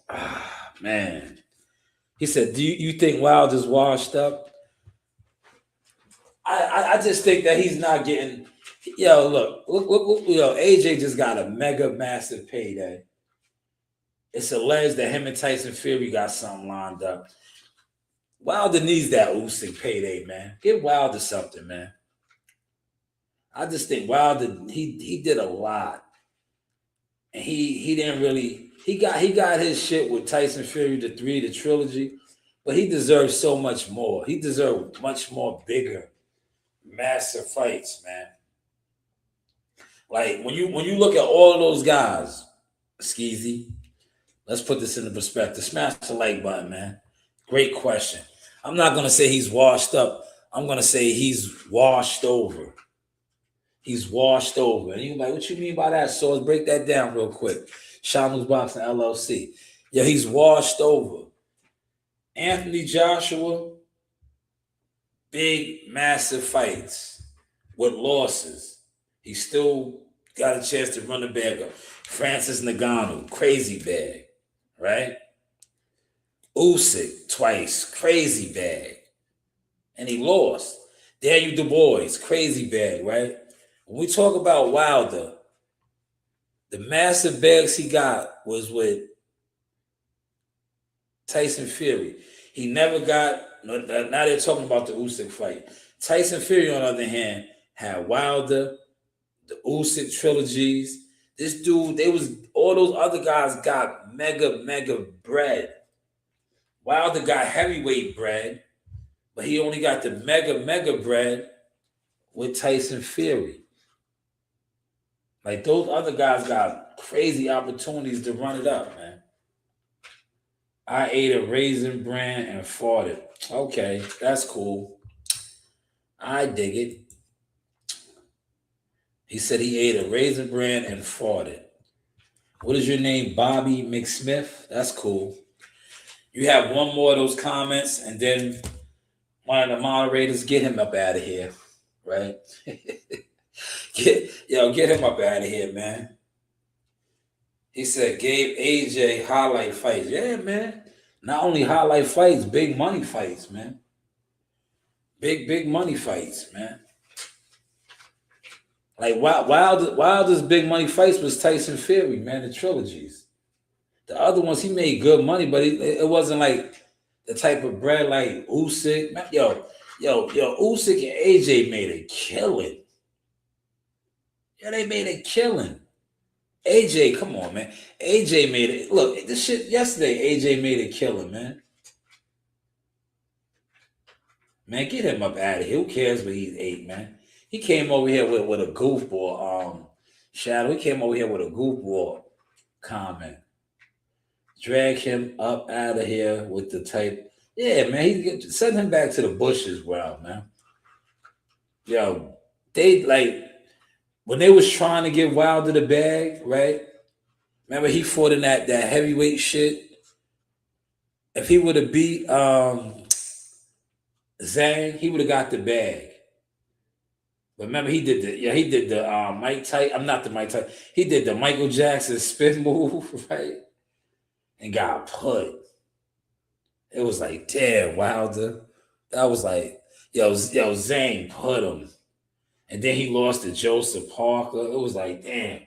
S1: Ah, man. He said, do you think Wilder's washed up? I just think that he's not getting. Look, AJ just got a mega massive payday. It's alleged that him and Tyson Fury got something lined up. Wilder needs that Usyk payday, man. Give Wilder something, man. I just think Wilder, he did a lot. And he didn't really, he got his shit with Tyson Fury, the trilogy, but he deserves so much more. He deserved much more bigger, massive fights, man. Like when you look at all of those guys, Skeezy, let's put this into perspective. Smash the like button, man. Great question. I'm not gonna say he's washed up. I'm gonna say he's washed over. He's washed over. And you're like, what you mean by that? So let's break that down real quick. Shanewz Boxing LLC. Yeah, he's washed over. Anthony Joshua, big, massive fights with losses. He still got a chance to run the bag up. Francis Ngannou, crazy bag, right? Usyk, twice, crazy bag. And he lost. Daniel Du Bois, crazy bag, right? When we talk about Wilder, the massive bags he got was with Tyson Fury. He never got, now they're talking about the Usyk fight. Tyson Fury, on the other hand, had Wilder, the Usyk trilogies. This dude, all those other guys got mega bread. Wilder got heavyweight bread, but he only got the mega bread with Tyson Fury. Like, those other guys got crazy opportunities to run it up, man. I ate a Raisin Bran and farted. Okay, that's cool. I dig it. He said he ate a Raisin Bran and farted. What is your name, Bobby McSmith? That's cool. You have one more of those comments, and then one of the moderators, get him up out of here, right? Get him up out of here, man. He said, gave AJ highlight fights. Yeah, man. Not only highlight fights, big money fights, man. Big money fights, man. Like Wilder's big money fights was Tyson Fury, man, the trilogies. The other ones, he made good money, but it wasn't like the type of bread like Usyk. Man, Yo, Usyk and AJ made a killing. Yeah, they made a killing. AJ, come on, man. AJ made it. Look, this shit yesterday, AJ made a killing, man. Man, get him up out of here. Who cares what he ate, man? He came over here with a goofball, Shadow. He came over here with a goofball comment. Drag him up out of here with the type. Yeah, man. Send him back to the bushes, bro, man. Yo, they like. When they was trying to give Wilder the bag, right? Remember he fought in that heavyweight shit? If he would have beat Zhang, he would have got the bag. But remember he did the Mike Tyson. I'm not the Mike Tyson. He did the Michael Jackson spin move, right? And got put. It was like, damn, Wilder. That was like, Zhang put him. And then he lost to Joseph Parker. It was like, damn.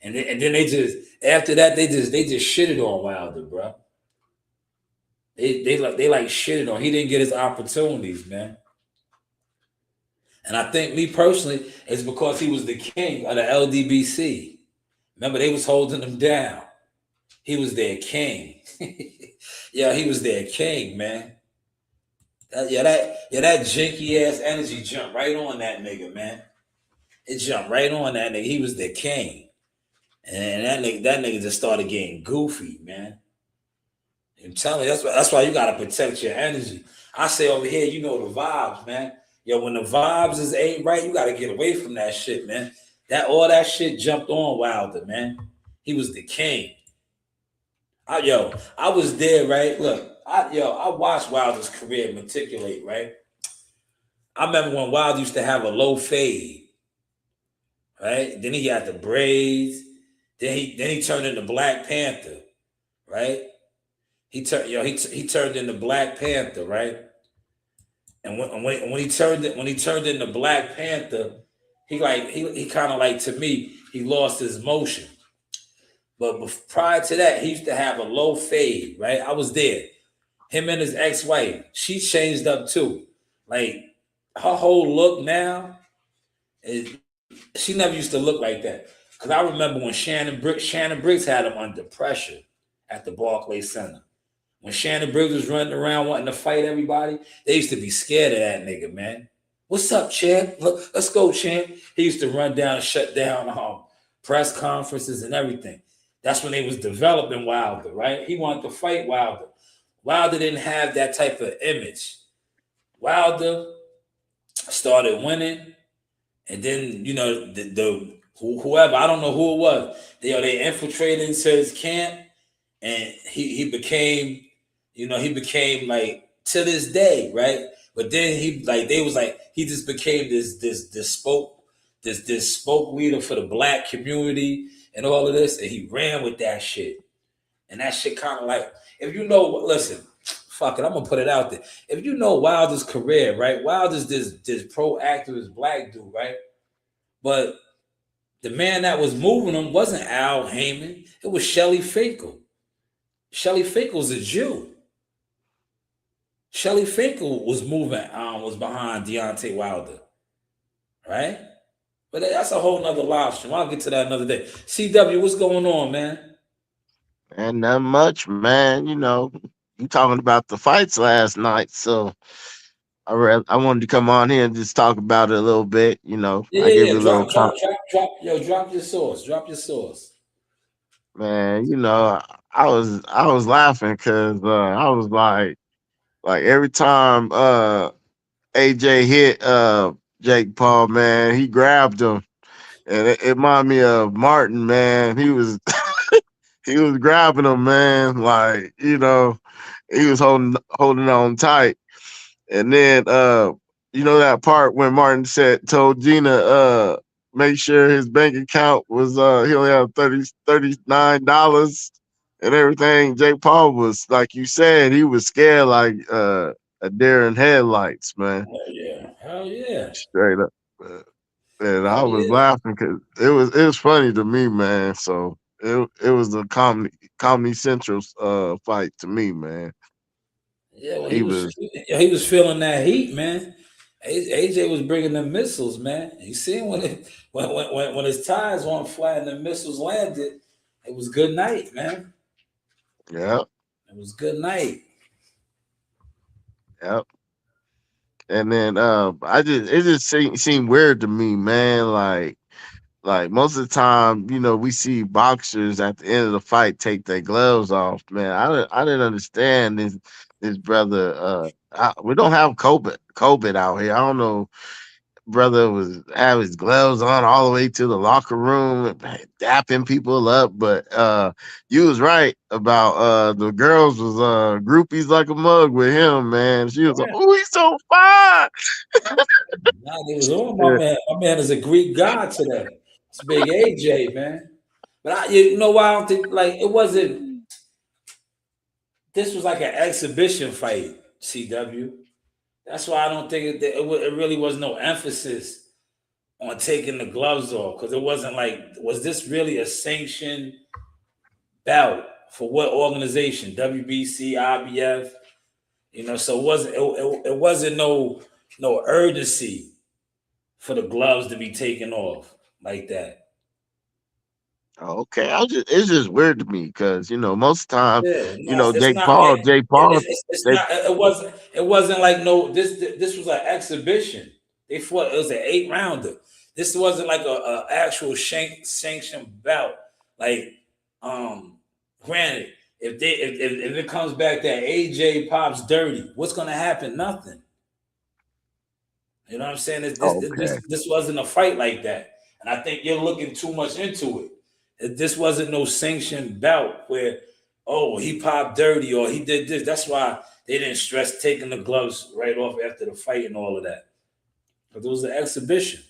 S1: And then they just, after that, they just shitted on Wilder, bro. They shitted on. He didn't get his opportunities, man. And I think me personally, it's because he was the king of the LDBC. Remember, they was holding him down. He was their king. Yeah, he was their king, man. That jinky ass energy jumped right on that nigga, man. It jumped right on that nigga. He was their king. And that nigga just started getting goofy, man. I'm telling you, that's why you gotta protect your energy. I say over here, you know the vibes, man. Yo, when the vibes is ain't right, you gotta get away from that shit, man. All that shit jumped on Wilder, man. He was the king. I was there, right? Look, I watched Wilder's career meticulate, right? I remember when Wilder used to have a low fade, right? Then he got the braids. Then he turned into Black Panther, right? He turned into Black Panther, right? And when he turned into Black Panther, he kind of like, to me, he lost his motion. But prior to that, he used to have a low fade, right? I was there. Him and his ex-wife, she changed up too. Like her whole look now is, she never used to look like that. Because I remember when Shannon Briggs had him under pressure at the Barclays Center. When Shannon Briggs was running around wanting to fight everybody, they used to be scared of that nigga, man. What's up, champ? Look, let's go, champ. He used to run down and shut down press conferences and everything. That's when they was developing Wilder, right? He wanted to fight Wilder. Wilder didn't have that type of image. Wilder started winning, and then whoever, I don't know who it was, they infiltrated into his camp, and he became like, to this day, right? But then he just became this spoke leader for the black community and all of this, and he ran with that shit. And that shit kind of like, if you know, listen, fuck it, I'm gonna put it out there. If you know Wilder's career, right? Wilder's this proactivist black dude, right? But the man that was moving him wasn't Al Heyman. It was Shelley Finkel. Shelley Finkel's a Jew. Shelley Finkel was behind Deontay Wilder, right? But that's a whole nother live stream. I'll get to that another day. CW, what's going on, man?
S5: And not much, man. You talking about the fights last night, so I wanted to come on here and just talk about it a little bit. I give
S1: Yeah.
S5: you a little
S1: Drop your source. Drop your source.
S5: man. I was laughing because I was like every time AJ hit Jake Paul, man, he grabbed him, and it reminded me of Martin, man. He was he was grabbing him, man, like he was holding on tight. And then that part when Martin told Gina make sure his bank account was he only had $39 and everything. Jake Paul was, like you said, he was scared like a deer in headlights, man.
S1: Hell yeah.
S5: Straight up. And I
S1: Hell
S5: was
S1: yeah.
S5: laughing because it was funny to me, man. So it was a Comedy Central fight to me, man.
S1: Yeah, well,
S5: He was
S1: he was feeling that heat, man. AJ was bringing the missiles, man. You see when his tires weren't flat and the missiles landed, it was good night, man.
S5: yeah.
S1: It was good night.
S5: Yep. And then it just seemed weird to me, man. Like most of the time, we see boxers at the end of the fight take their gloves off. Man, I didn't understand this brother. We don't have COVID out here. I don't know. Brother was have his gloves on all the way to the locker room, dapping people up. But you was right about the girls was groupies like a mug with him, man. She was like, "Oh, he's so fine."
S1: Nah, they was on my man. My man is a Greek god today. It's big AJ, man. But you know why I don't think, like, it wasn't. This was like an exhibition fight, CW. That's why I don't think it really was no emphasis on taking the gloves off, because it wasn't like, was this really a sanctioned bout for what organization? WBC, IBF, so it wasn't no urgency for the gloves to be taken off like that.
S5: Okay, it's just weird to me because most of the time,
S1: Yeah, no, it's
S5: Jake
S1: not.
S5: Paul, Jake Paul,
S1: It's
S5: they
S1: not. It wasn't. It wasn't like no. This was an exhibition. They fought. It was an 8-rounder. This wasn't like a actual sanctioned bout. Like, granted, if it comes back that AJ pops dirty, what's gonna happen? Nothing. You know what I'm saying?
S5: okay.
S1: This wasn't a fight like that, and I think you're looking too much into it. This wasn't no sanctioned bout where, oh, he popped dirty or he did this. That's why they didn't stress taking the gloves right off after the fight and all of that. But it was an exhibition,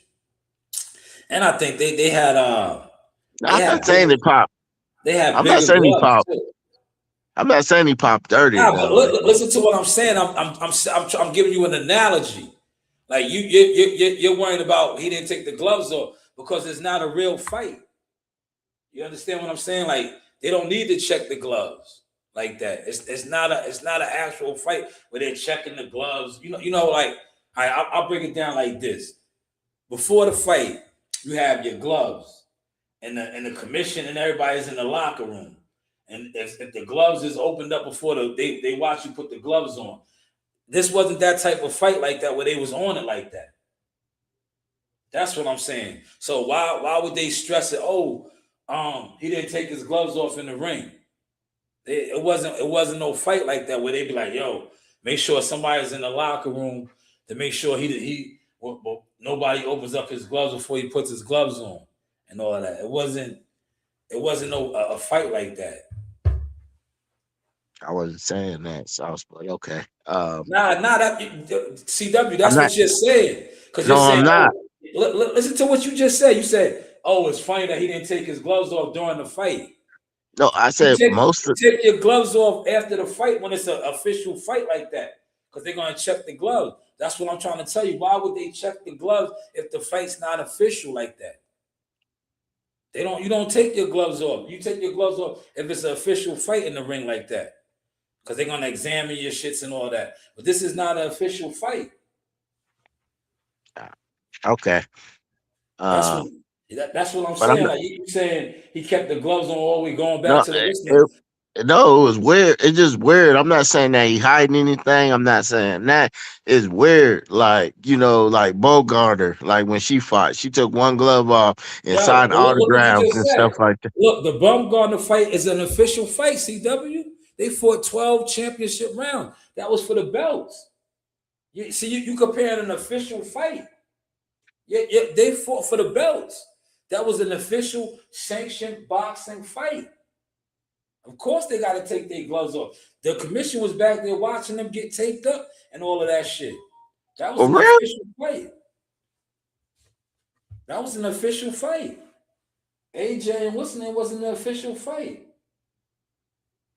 S1: and I think they had
S5: I'm not saying he popped.
S1: they had
S5: I'm not
S1: bigger
S5: saying he
S1: gloves
S5: popped.
S1: too.
S5: I'm not saying he popped dirty
S1: Nah, but
S5: though.
S1: listen to what I'm saying. I'm giving you an analogy. Like you're worried about he didn't take the gloves off because it's not a real fight. You understand what I'm saying? Like they don't need to check the gloves like that. It's not an actual fight where they're checking the gloves. Like I'll break it down like this. Before the fight, you have your gloves, and the commission and everybody's in the locker room. And if the gloves is opened up before they watch you put the gloves on. This wasn't that type of fight like that where they was on it like that. That's what I'm saying. So why would they stress it? Oh, he didn't take his gloves off in the ring. It wasn't no fight like that where they be like, yo, make sure somebody's in the locker room to make sure nobody opens up his gloves before he puts his gloves on and all of that. It wasn't a fight like that.
S5: I wasn't saying that, so I was like, okay.
S1: That CW. That's
S5: not,
S1: what you're saying. Because
S5: no,
S1: you're saying,
S5: I'm not.
S1: listen to what you just said. You said, "Oh, it's funny that he didn't take his gloves off during the fight."
S5: No, I said
S1: You take your gloves off after the fight when it's an official fight like that, because they're gonna check the gloves. That's what I'm trying to tell you. Why would they check the gloves if the fight's not official like that? You don't take your gloves off. You take your gloves off if it's an official fight in the ring like that, because they're gonna examine your shits and all that. But this is not an official fight.
S5: Okay.
S1: That's what I'm
S5: But I'm
S1: saying.
S5: not.
S1: Like you saying he kept the gloves on all the way going back
S5: No,
S1: to the listener.
S5: no, it was weird. It's just weird. I'm not saying that he hiding anything. I'm not saying that. It's weird. Like, like Bogarter, like when she fought, she took one glove off and
S1: Yo,
S5: signed
S1: but look what you
S5: autographs
S1: just
S5: and
S1: said.
S5: stuff like that.
S1: Look, the Baumgartner fight is an official fight, CW. They fought 12 championship rounds. That was for the belts. You comparing an official fight. Yeah, they fought for the belts. That was an official sanctioned boxing fight. Of course, they got to take their gloves off. The commission was back there watching them get taped up and all of that shit. That was an official fight. That was an official fight. AJ and what's the name wasn't an official fight.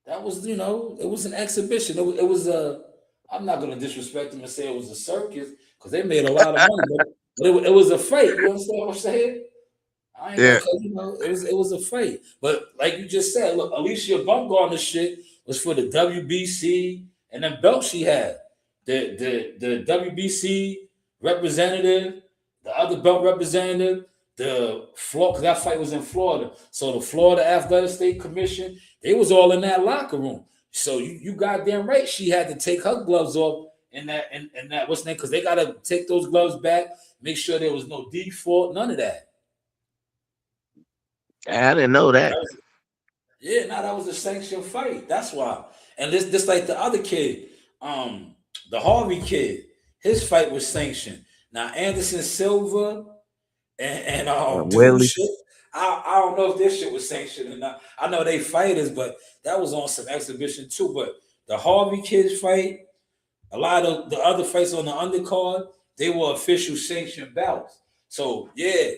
S1: That was, it was an exhibition. It was a. I'm not gonna disrespect them and say it was a circus because they made a lot of money, but it was a fight. You understand what I'm saying? I ain't it was a fight. But like you just said, look, Alicia Baumgartner shit was for the WBC and then belt she had. The WBC representative, the other belt representative, because that fight was in Florida. So the Florida Athletic State Commission, they was all in that locker room. So you goddamn right, she had to take her gloves off in that what's name, because they gotta take those gloves back, make sure there was no default, none of that.
S5: I didn't know that.
S1: That was a sanctioned fight. That's why. And this like the other kid, the Harvey kid, his fight was sanctioned. Now Anderson Silva and
S5: Willie.
S1: shit, I don't know if this shit was sanctioned or not. I know they fighters, but that was on some exhibition too. But the Harvey kids fight, a lot of the other fights on the undercard, they were official sanctioned bouts. So yeah,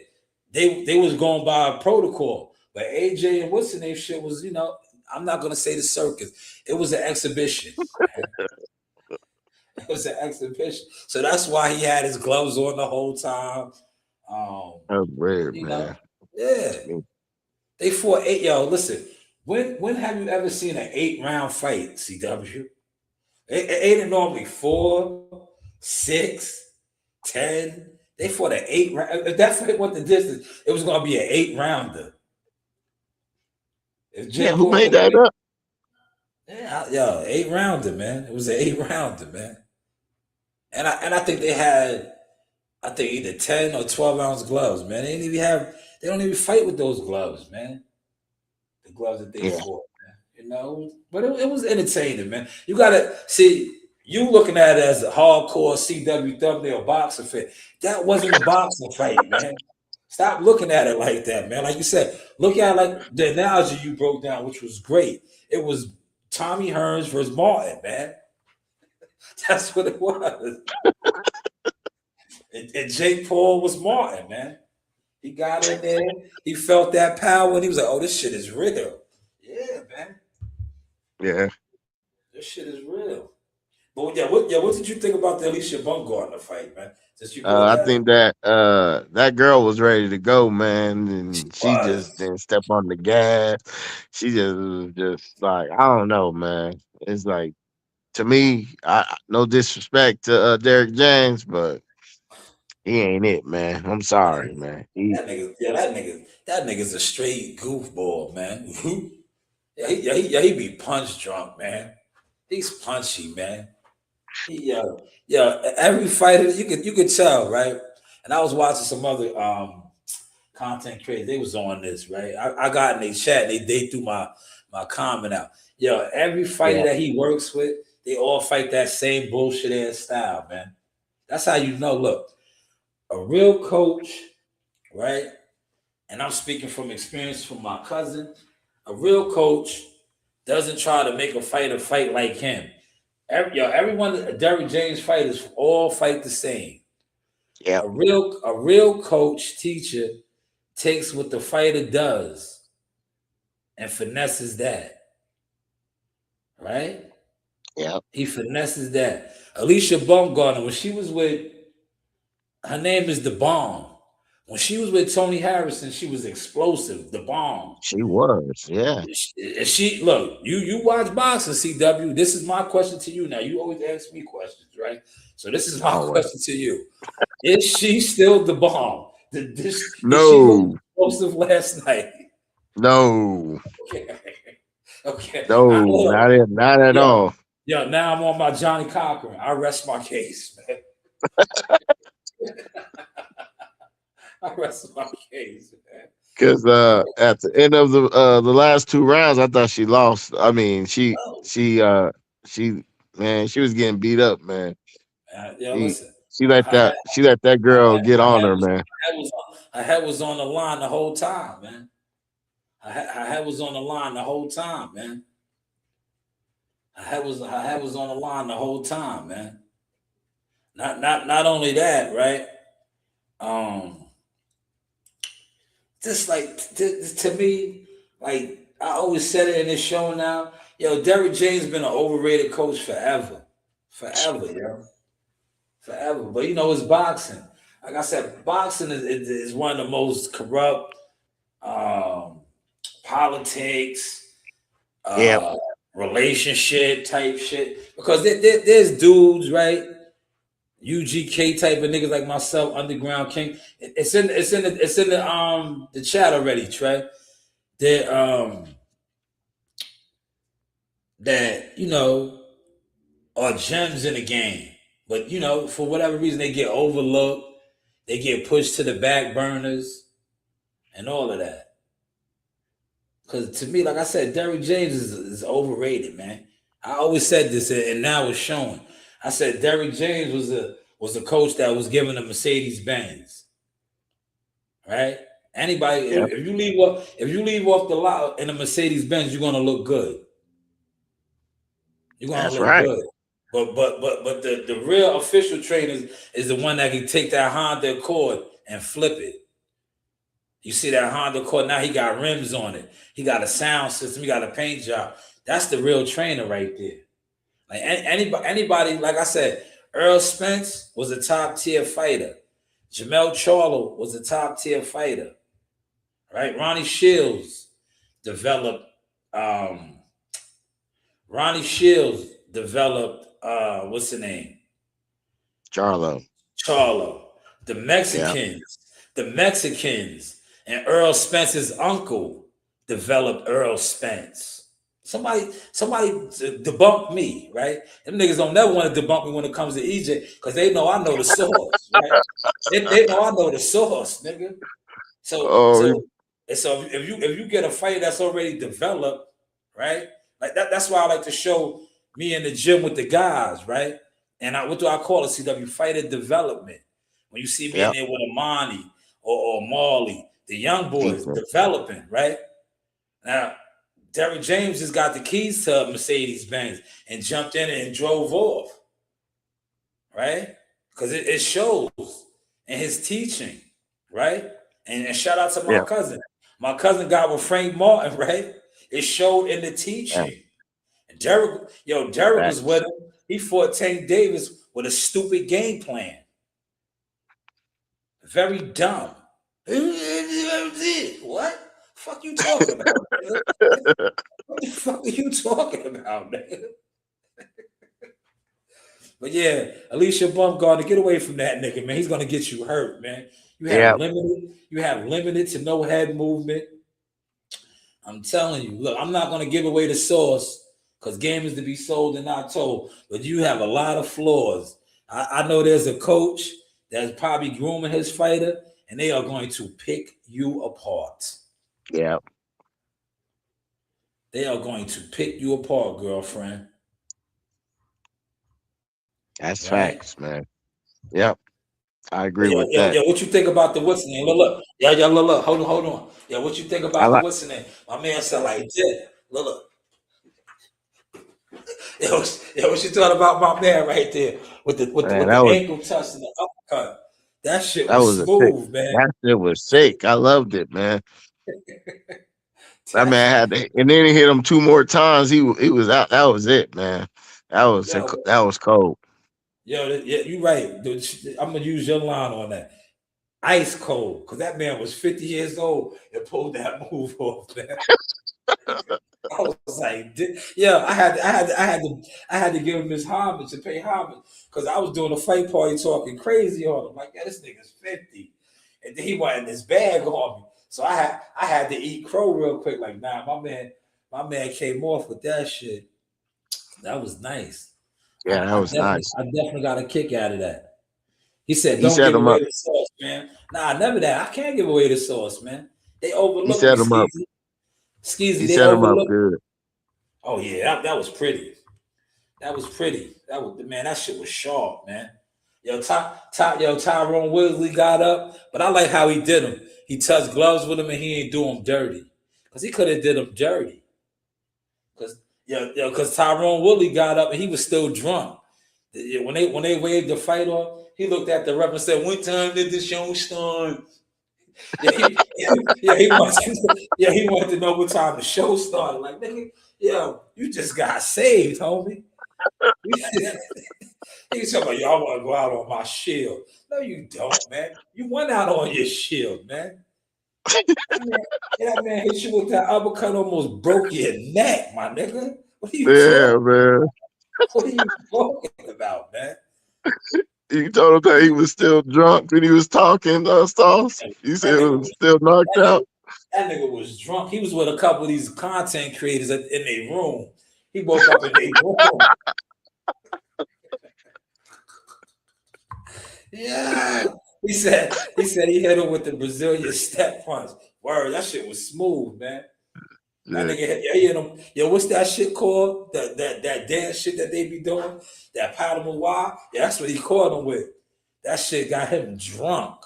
S1: they was going by a protocol. But AJ and what's the name shit was, I'm not gonna say the circus. It was an exhibition. It was an exhibition. So that's why he had his gloves on the whole time.
S5: That's weird, man.
S1: Yeah. They fought 8. Yo, listen, when have you ever seen an 8-round fight, CW? Ain't it normally 4, 6, 10, They fought an 8 round. If that fight went the distance, it was gonna be an 8 rounder. If
S5: Yeah,
S1: Jake
S5: who
S1: Paul
S5: made
S1: would have
S5: that
S1: been,
S5: up?
S1: yeah, yo, 8 rounder, man. It was an 8 rounder, man. And I think they had, I think either 10 or 12 ounce gloves, man. They didn't even have, they don't even fight with those gloves, man. The gloves that they
S5: Yeah.
S1: fought, man. You know, but it was entertaining, man. You gotta see, you looking at it as a hardcore CW thumbnail boxing fit. That wasn't a boxing fight, man. Stop looking at it like that, man. Like you said, look at it like the analogy you broke down, which was great. It was Tommy Hearns versus Martin, man. That's what it was. And Jake Paul was Martin, man. He got in there, he felt that power, and he was like, "Oh, this shit is real." Yeah, man,
S5: Yeah.
S1: this shit is real. But yeah, what did you think about the Alicia Bumgarner fight, man? Since you brought
S5: I
S1: that up,
S5: think that that girl was ready to go, man,
S1: she
S5: and she just
S1: was.
S5: didn't step on the gas. She just was just like, I don't know, man. It's like, to me, no disrespect to Derek James, but he ain't it, man. I'm sorry, man.
S1: That nigga's a straight goofball, man. Yeah, he be punch drunk, man. He's punchy, man. Every fighter you could tell, right? And I was watching some other content creators. They was on this, right? I got in their chat. They threw my comment out. Yo, every fighter
S5: Yeah,
S1: that he works with, they all fight that same bullshit ass style, man. That's how you know. Look, a real coach, right? And I'm speaking from experience from my cousin. A real coach doesn't try to make a fighter fight like him. Everyone, Derrick James fighters all fight the same.
S5: yeah,
S1: A real coach teacher takes what the fighter does and finesses that, right?
S5: yeah.
S1: He finesses that. Alicia Baumgartner, when she was with, her name is the Bomb. When she was with Tony Harrison, she was explosive, the Bomb.
S5: She was, yeah.
S1: She look, you watch boxing, CW. This is my question to you now. You always ask me questions, right? So this is my
S5: Always.
S1: question to you. Is she still the Bomb? Did she look
S5: No,
S1: explosive last night?
S5: no,
S1: Okay. Okay.
S5: no,
S1: Hold on.
S5: not at
S1: Yo,
S5: all.
S1: now I'm on my Johnny Cochran. I rest my case, man. I rest my case, man.
S5: Because at the end of the last two rounds, I thought she lost. I mean,
S1: Oh,
S5: she man, she was getting beat up, man.
S1: yo,
S5: She
S1: listen. Her head,
S5: she let that
S1: her
S5: girl
S1: head,
S5: get
S1: her
S5: on
S1: head
S5: her,
S1: was,
S5: man.
S1: her head was on the line the whole time, man. Her head was on the line the whole time, man. Her head was on the line the whole time, man. Not only that, right? Um, just like to me, like I always said it in this show now, yo, Derrick James been an overrated coach forever, yo, forever. But it's boxing. Like I said, boxing is one of the most corrupt um, politics,
S5: Yeah,
S1: uh, relationship type shit. Because there's dudes, right? UGK type of niggas like myself, Underground King. It's in the chat already, Trey. That that are gems in the game. But for whatever reason they get overlooked, they get pushed to the back burners and all of that. Because to me, like I said, Derrick James is overrated, man. I always said this, and now it's showing. I said Derrick James was a coach that was given a Mercedes Benz, right? Anybody,
S5: yeah.
S1: if you leave off the lot in a Mercedes Benz, you're gonna look good. You're gonna
S5: That's
S1: look
S5: right.
S1: good. But the real official trainer is the one that can take that Honda Accord and flip it. You see that Honda Accord, now he got rims on it. He got a sound system. He got a paint job. That's the real trainer right there. Like anybody, like I said, Earl Spence was a top tier fighter. Jamel Charlo was a top tier fighter. Right? Developed um Ronnie Shields developed what's the name?
S5: Charlo.
S1: Charlo. The
S5: Yeah.
S1: Mexicans, and Earl Spence's uncle developed Earl Spence. Somebody debunk me, right? Them niggas don't never want to debunk me when it comes to EJ because they know I know the source, right? They know I know the source, nigga. So
S5: Oh,
S1: so and so if you get a fighter that's already developed, right? Like that's why I like to show me in the gym with the guys, right? And what do I call it? CW fighter development. When you see me in
S5: yep.
S1: there with Amani or Marley, the young boys
S5: Decent.
S1: developing, right? Now, Derrick James just got the keys to Mercedes Benz and jumped in and drove off, right? Because it shows in his teaching, right? And shout out to my
S5: Yeah.
S1: cousin. My cousin got with Frank Martin, right? It showed in the
S5: Yeah.
S1: teaching. And Derrick was with
S5: Facts.
S1: him. He fought Tank Davis with a stupid game plan. Very dumb. What? Fuck you talking about, man? What the fuck are you talking about, man? But yeah, Alicia Bumgarner, get away from that nigga, man. He's gonna get you hurt, man.
S5: Yeah.
S1: You have limited to no head movement. I'm telling you, look, I'm not gonna give away the source because game is to be sold and not told. But you have a lot of flaws. I know there's a coach that's probably grooming his fighter, and they are going to pick you apart.
S5: Yeah.
S1: They are going to pick you apart, girlfriend.
S5: That's
S1: Right?
S5: facts, man. Yep. I agree with that.
S1: Yo, what you think about the what's the name? Look. Yeah, look. Hold on. Yeah, what you think
S5: I
S1: about the
S5: like
S1: what's the name? My man said like this. Look. Yo, what you thought about my man right there with
S5: man,
S1: the ankle touch and the uppercut? That shit
S5: that
S1: was
S5: was a sick.
S1: smooth, man.
S5: That shit was sick. I loved it, man. That
S1: That
S5: man
S1: shit,
S5: had to, and then he hit him 2 more times. He was out. That was it, man.
S1: yo,
S5: That was cold.
S1: yeah, you right. I'm gonna use your line on that. Ice cold, because that man was 50 years old and pulled that move off, man. I was like, yeah, I had to give him his homage to pay homage because I was doing a fight party talking crazy on him. Like, yeah, this nigga's 50. And then he wanted this bag on me. So I had to eat crow real quick. Like, nah, my man came off with that shit. That was nice.
S5: Yeah, that was nice.
S1: I definitely got a kick out of that. He said,
S5: He
S1: don't
S5: set
S1: give
S5: him
S1: away
S5: up.
S1: the sauce, man. Nah, never that. I can't give away the sauce, man. They
S5: He
S1: overlooked me,
S5: set him up.
S1: Skeezy. Skeezy,
S5: He
S1: they
S5: set him up
S1: overlooked.
S5: good.
S1: Oh yeah, that was pretty. That was pretty. That was man. That shit was sharp, man. Tyrone Woodley got up, but I like how he did him. He touched gloves with him, and he ain't do him dirty, cause he could have did him dirty. Cause Tyrone Woodley got up and he was still drunk. When they waved the fight off, he looked at the ref and said, "What time did the show start?" He wanted to know what time the show started. Like, nigga, you just got saved, homie. He's talking about, y'all want to go out on my shield. No, you don't, man. You went out on your shield, man. That man hit you with that uppercut, almost broke your neck, my nigga. What are you talking?
S5: Man.
S1: What are you talking about, man?
S5: You told him that he was still drunk when he was talking, Sauce. You said he was still knocked out.
S1: That nigga was drunk. He was with a couple of these content creators in their room. He woke up in their room. Yeah. He said he hit him with the Brazilian step punch. Word, that shit was smooth, man. That nigga hit him. Yo, what's that shit called? That dance shit that they be doing? That powder wah? Yeah, that's what he caught him with. That shit got him drunk.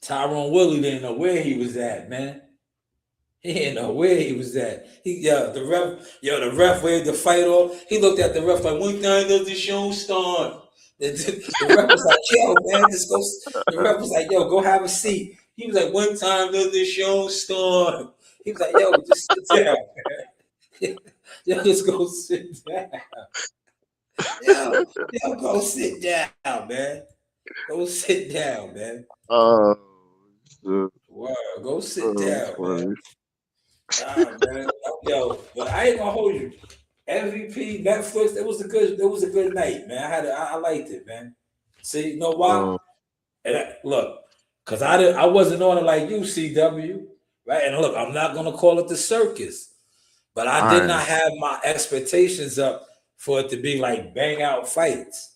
S1: Tyrone Woodley didn't know where he was at, man. He didn't know where he was at. The ref waved the fight off. He looked at the ref like, "When time does the show start?" The ref was like, "Yo, man, just go." The ref was like, "Yo, go have a seat." He was like, "When time does the show start?" He was like, "Yo, just sit down, man. Yo, just go sit down. Yo, go sit down, man. Go sit down, man. Wow, go sit down, man. Man. Yo, but I ain't gonna hold you. MVP, Netflix, it was a good night, man. I liked it, man. See, you know why? Look, because I wasn't on it like you, CW, right? And look, I'm not gonna call it the circus, but I did
S5: Fine.
S1: not have my expectations up for it to be like bang out fights.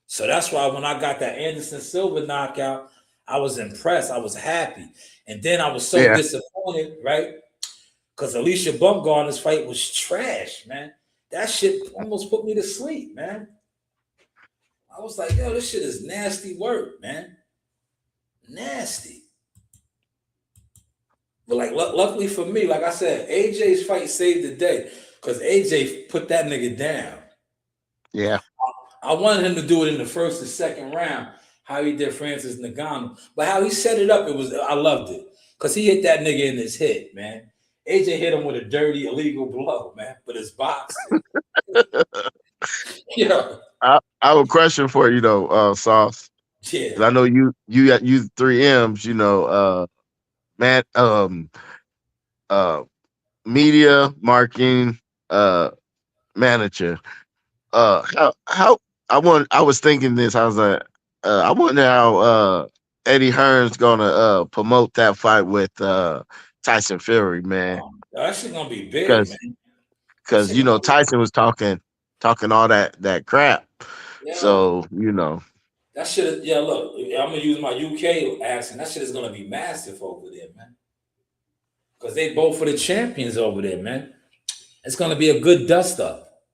S1: So that's why when I got that Anderson Silva knockout, I was impressed. I was happy. And then I was so
S5: Yeah.
S1: disappointed, right? Because Alicia Bumgarner's fight was trash, man. That shit almost put me to sleep, man. I was like, yo, this shit is nasty work, man. Nasty. But like, luckily for me, like I said, AJ's fight saved the day because AJ put that nigga down.
S5: Yeah.
S1: I wanted him to do it in the first and second round, how he did Francis Ngannou. But how he set it up, I loved it. Because he hit that nigga in his head, man. AJ hit him with a dirty, illegal blow, man, with his boxing. Yeah.
S5: I have a question for you though, Sauce.
S1: Yeah.
S5: 'Cause I know you use 3 M's, man, media marketing manager. How I was thinking this. I was like, I wonder how Eddie Hearn's gonna promote that fight with Tyson Fury, man.
S1: That shit gonna be big,
S5: Because
S1: man.
S5: Tyson was talking all that crap.
S1: Yeah.
S5: So
S1: that shit. Yeah, look, I'm gonna use my UK accent. That shit is gonna be massive over there, man. Because they both for the champions over there, man. It's gonna be a good dust up.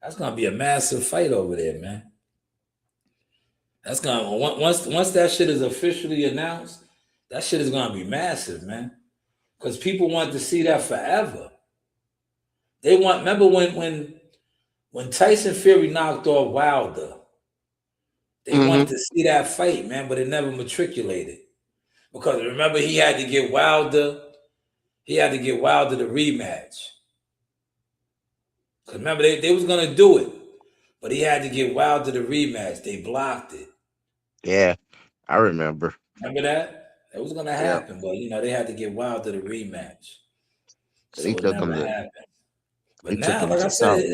S1: That's gonna be a massive fight over there, man. That's gonna once that shit is officially announced, that shit is gonna be massive, man. Because people want to see that forever. They want. Remember when Tyson Fury knocked off Wilder, they wanted to see that fight, man, but it never matriculated. Because remember, he had to get Wilder the rematch. Because remember, they was gonna do it, but he had to get Wilder the rematch. They blocked it.
S5: Yeah, I remember.
S1: Remember that? It was gonna happen, but they had to get Wilder the rematch. So
S5: He
S1: it
S5: took him
S1: never
S5: to.
S1: happened. But
S5: He took
S1: now,
S5: him
S1: like I
S5: to
S1: said,
S5: something.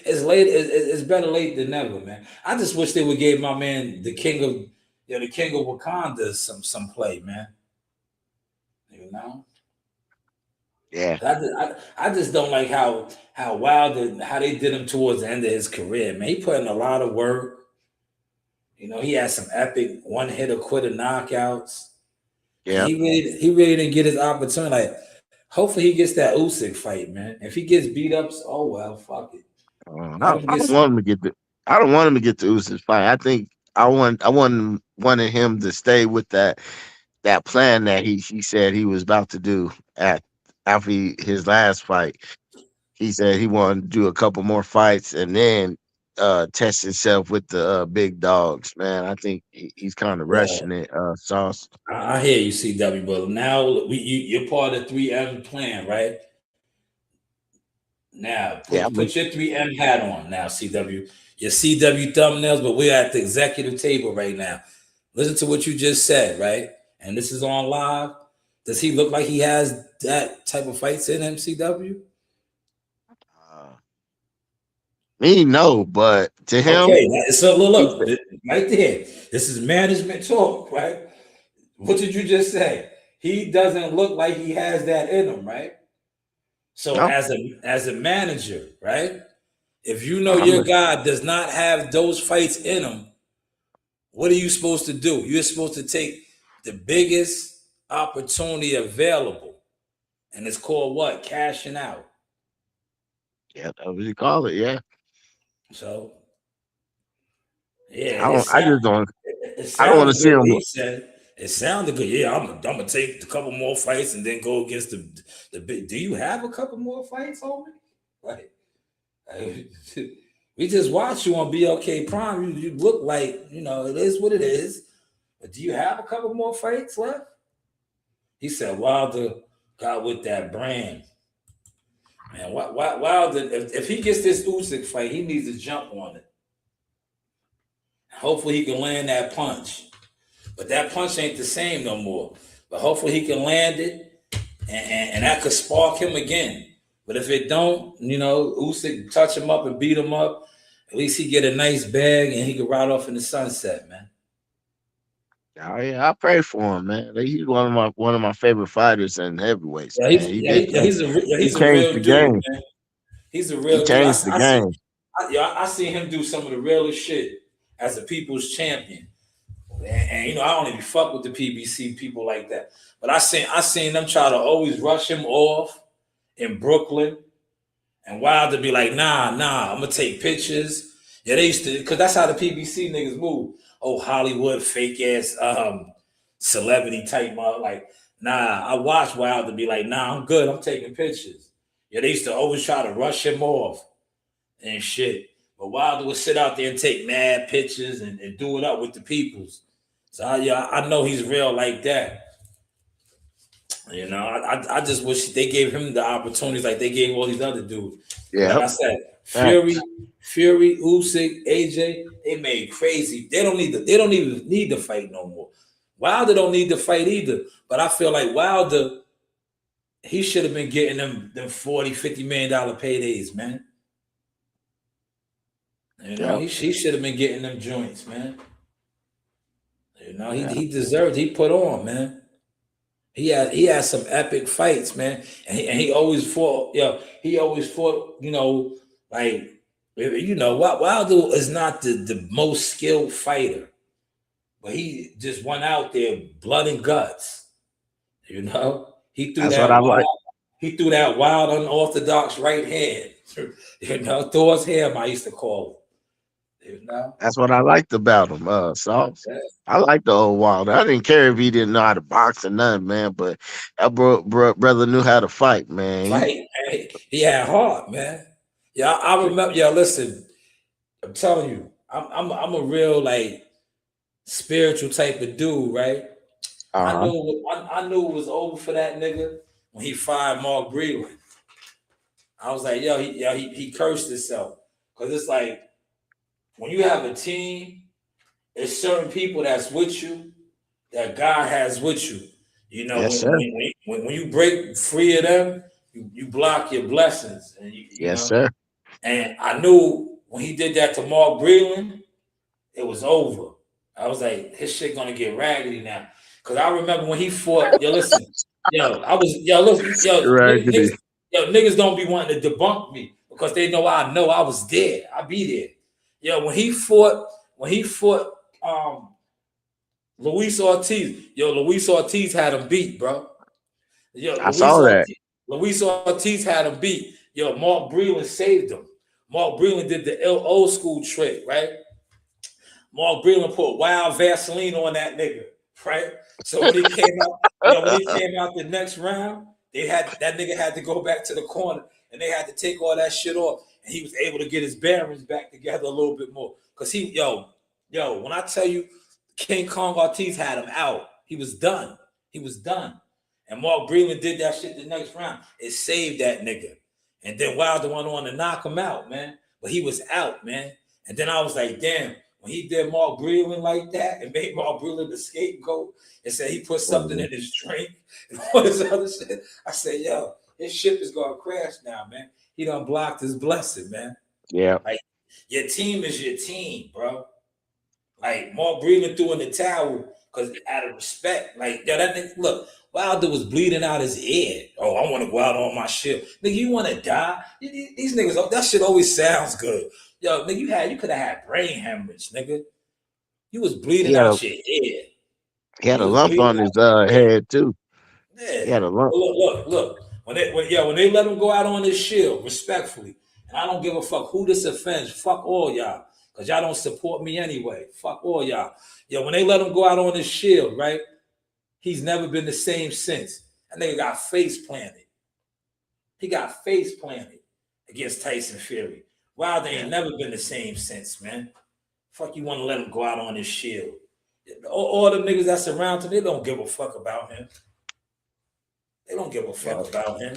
S1: it's late. It's better late than never, man. I just wish they would give my man the king of Wakanda some play, man.
S5: Yeah.
S1: I just don't like how Wilder, how they did him towards the end of his career, man. He put in a lot of work. He had some epic one hitter quitter knockouts.
S5: Yeah.
S1: And he really didn't get his opportunity. Like, hopefully he gets that Usyk fight, man. If he gets beat up, oh well, fuck it.
S5: I don't want him to get the Usyk fight. I think wanted him to stay with that plan that he said he was about to do after his last fight. He said he wanted to do a couple more fights and then test himself with the big dogs. Man, I think he's kind of rushing it. Sauce.
S1: I hear you, CW, but now you're part of 3M plan, right? Now put your 3M hat on now, CW. Your CW thumbnails, but we're at the executive table right now. Listen to what you just said, right? And this is on live. Does he look like he has that type of fights in him, CW?
S5: Me, no, but to him.
S1: Okay, so look, right there. This is management talk, right? What did you just say? He doesn't look like he has that in him, right? So
S5: No.
S1: as a manager, right? If you know your guy does not have those fights in him, what are you supposed to do? You're supposed to take the biggest opportunity available. And it's called what? Cashing out.
S5: Yeah, that's what you call it, yeah.
S1: So yeah,
S5: I don't want to see him.
S1: He said it sounded good. Yeah, I'm gonna take a couple more fights and then go against the big. Do you have a couple more fights, homie? Like we just watched you on BLK Prime. You look like it is what it is. But do you have a couple more fights left? He said Wilder got with that brand. Man, Wilder, if he gets this Usyk fight, he needs to jump on it. Hopefully he can land that punch. But that punch ain't the same no more. But hopefully he can land it and that could spark him again. But if it don't, Usyk touch him up and beat him up, at least he get a nice bag and he can ride off in the sunset, man.
S5: Oh yeah, I pray for him, man. He's one of my favorite fighters and heavyweights,
S1: Yeah,
S5: man. He
S1: he's a
S5: changed
S1: real
S5: the
S1: dude,
S5: game.
S1: man. He's a
S5: He
S1: real dude.
S5: changed the game.
S1: I seen him do some of the realest shit as a people's champion. And you know, I don't even fuck with the PBC people like that. But I seen them try to always rush him off in Brooklyn, and Wilder be like, nah, I'm gonna take pictures. Yeah, they used to, cause that's how the PBC niggas move. Oh, Hollywood fake ass celebrity type mother. Like, nah, I watched Wilder be like, nah, I'm good. I'm taking pictures. Yeah, they used to always try to rush him off and shit. But Wilder would sit out there and take mad pictures and do it up with the peoples. So I know he's real like that. You know, I just wish they gave him the opportunities like they gave all these other dudes. Like
S5: Yeah.
S1: I said,
S5: Thanks.
S1: Fury, Usyk, AJ, they made crazy. They don't even need to fight no more. Wilder don't need to fight either. But I feel like Wilder, he should have been getting them $40-50 million paydays, man. You know, he should have been getting them joints, man. You know, he deserved. He put on, man. He had some epic fights, man, and he always fought. He always fought. You know, like Wilder is not the most skilled fighter, but he just went out there blood and guts. You know, he threw
S5: That's what I like.
S1: that wild unorthodox right hand. You know, Thor's ham, I used to call it. You know,
S5: That's what I liked about him, Sauce.
S1: yeah.
S5: I like the old Wilder. I didn't care if he didn't know how to box or nothing, man. But that brother knew how to fight, man.
S1: Fight, man. He had heart, man. Yeah, I remember. Yeah, listen, I'm telling you, I'm a real like spiritual type of dude, right? I knew it was over for that nigga when he fired Mark Breland. I was like, he cursed himself because it's like when you have a team, there's certain people that's with you that God has with you. You know,
S5: Yes,
S1: when you break free of them, you block your blessings, and you
S5: yes,
S1: know.
S5: sir.
S1: And I knew when he did that to Mark Breland, it was over. I was like, his shit gonna get raggedy now. Cause I remember when he fought. Listen,
S5: Raggedy.
S1: niggas don't be wanting to debunk me because they know I was there. I be there. When he fought Luis Ortiz, Luis Ortiz had him beat, bro.
S5: I saw that.
S1: Luis Ortiz had him beat. Mark Breland saved him. Mark Breland did the old school trick, right? Mark Breland put wild Vaseline on that nigga, right? So when he came out, the next round, that nigga had to go back to the corner and they had to take all that shit off, and he was able to get his bearings back together a little bit more. Cause when I tell you, King Kong Ortiz had him out. He was done. And Mark Breland did that shit the next round. It saved that nigga. And then Wilder went on to knock him out, man. But he was out, man. And then I was like, damn, when he did Mark Breland like that and made Mark Breland the scapegoat and said he put something in his drink and all this other shit, I said, his ship is going to crash now, man. He done blocked his blessing, man.
S5: Yeah.
S1: Like, your team is your team, bro. Like, Mark Breland threw in the towel because out of respect. Like, that nigga, look, Wilder was bleeding out his ear. Oh, I want to go out on my ship. Nigga, you want to die? These niggas, that shit always sounds good. Nigga, you could have had brain hemorrhage, nigga. You was bleeding out your ear.
S5: He had a lump on his head too.
S1: Yeah.
S5: He had a lump.
S1: Look. When they let him go out on his shield, respectfully, and I don't give a fuck who this offends. Fuck all y'all, because y'all don't support me anyway. Fuck all y'all. When they let him go out on his shield, right? He's never been the same since. That nigga got face planted. He got face planted against Tyson Fury. Wilder ain't never been the same since, man. Fuck, you want to let him go out on his shield. All the niggas that surround him, they don't give a fuck about him. They don't give a fuck about him.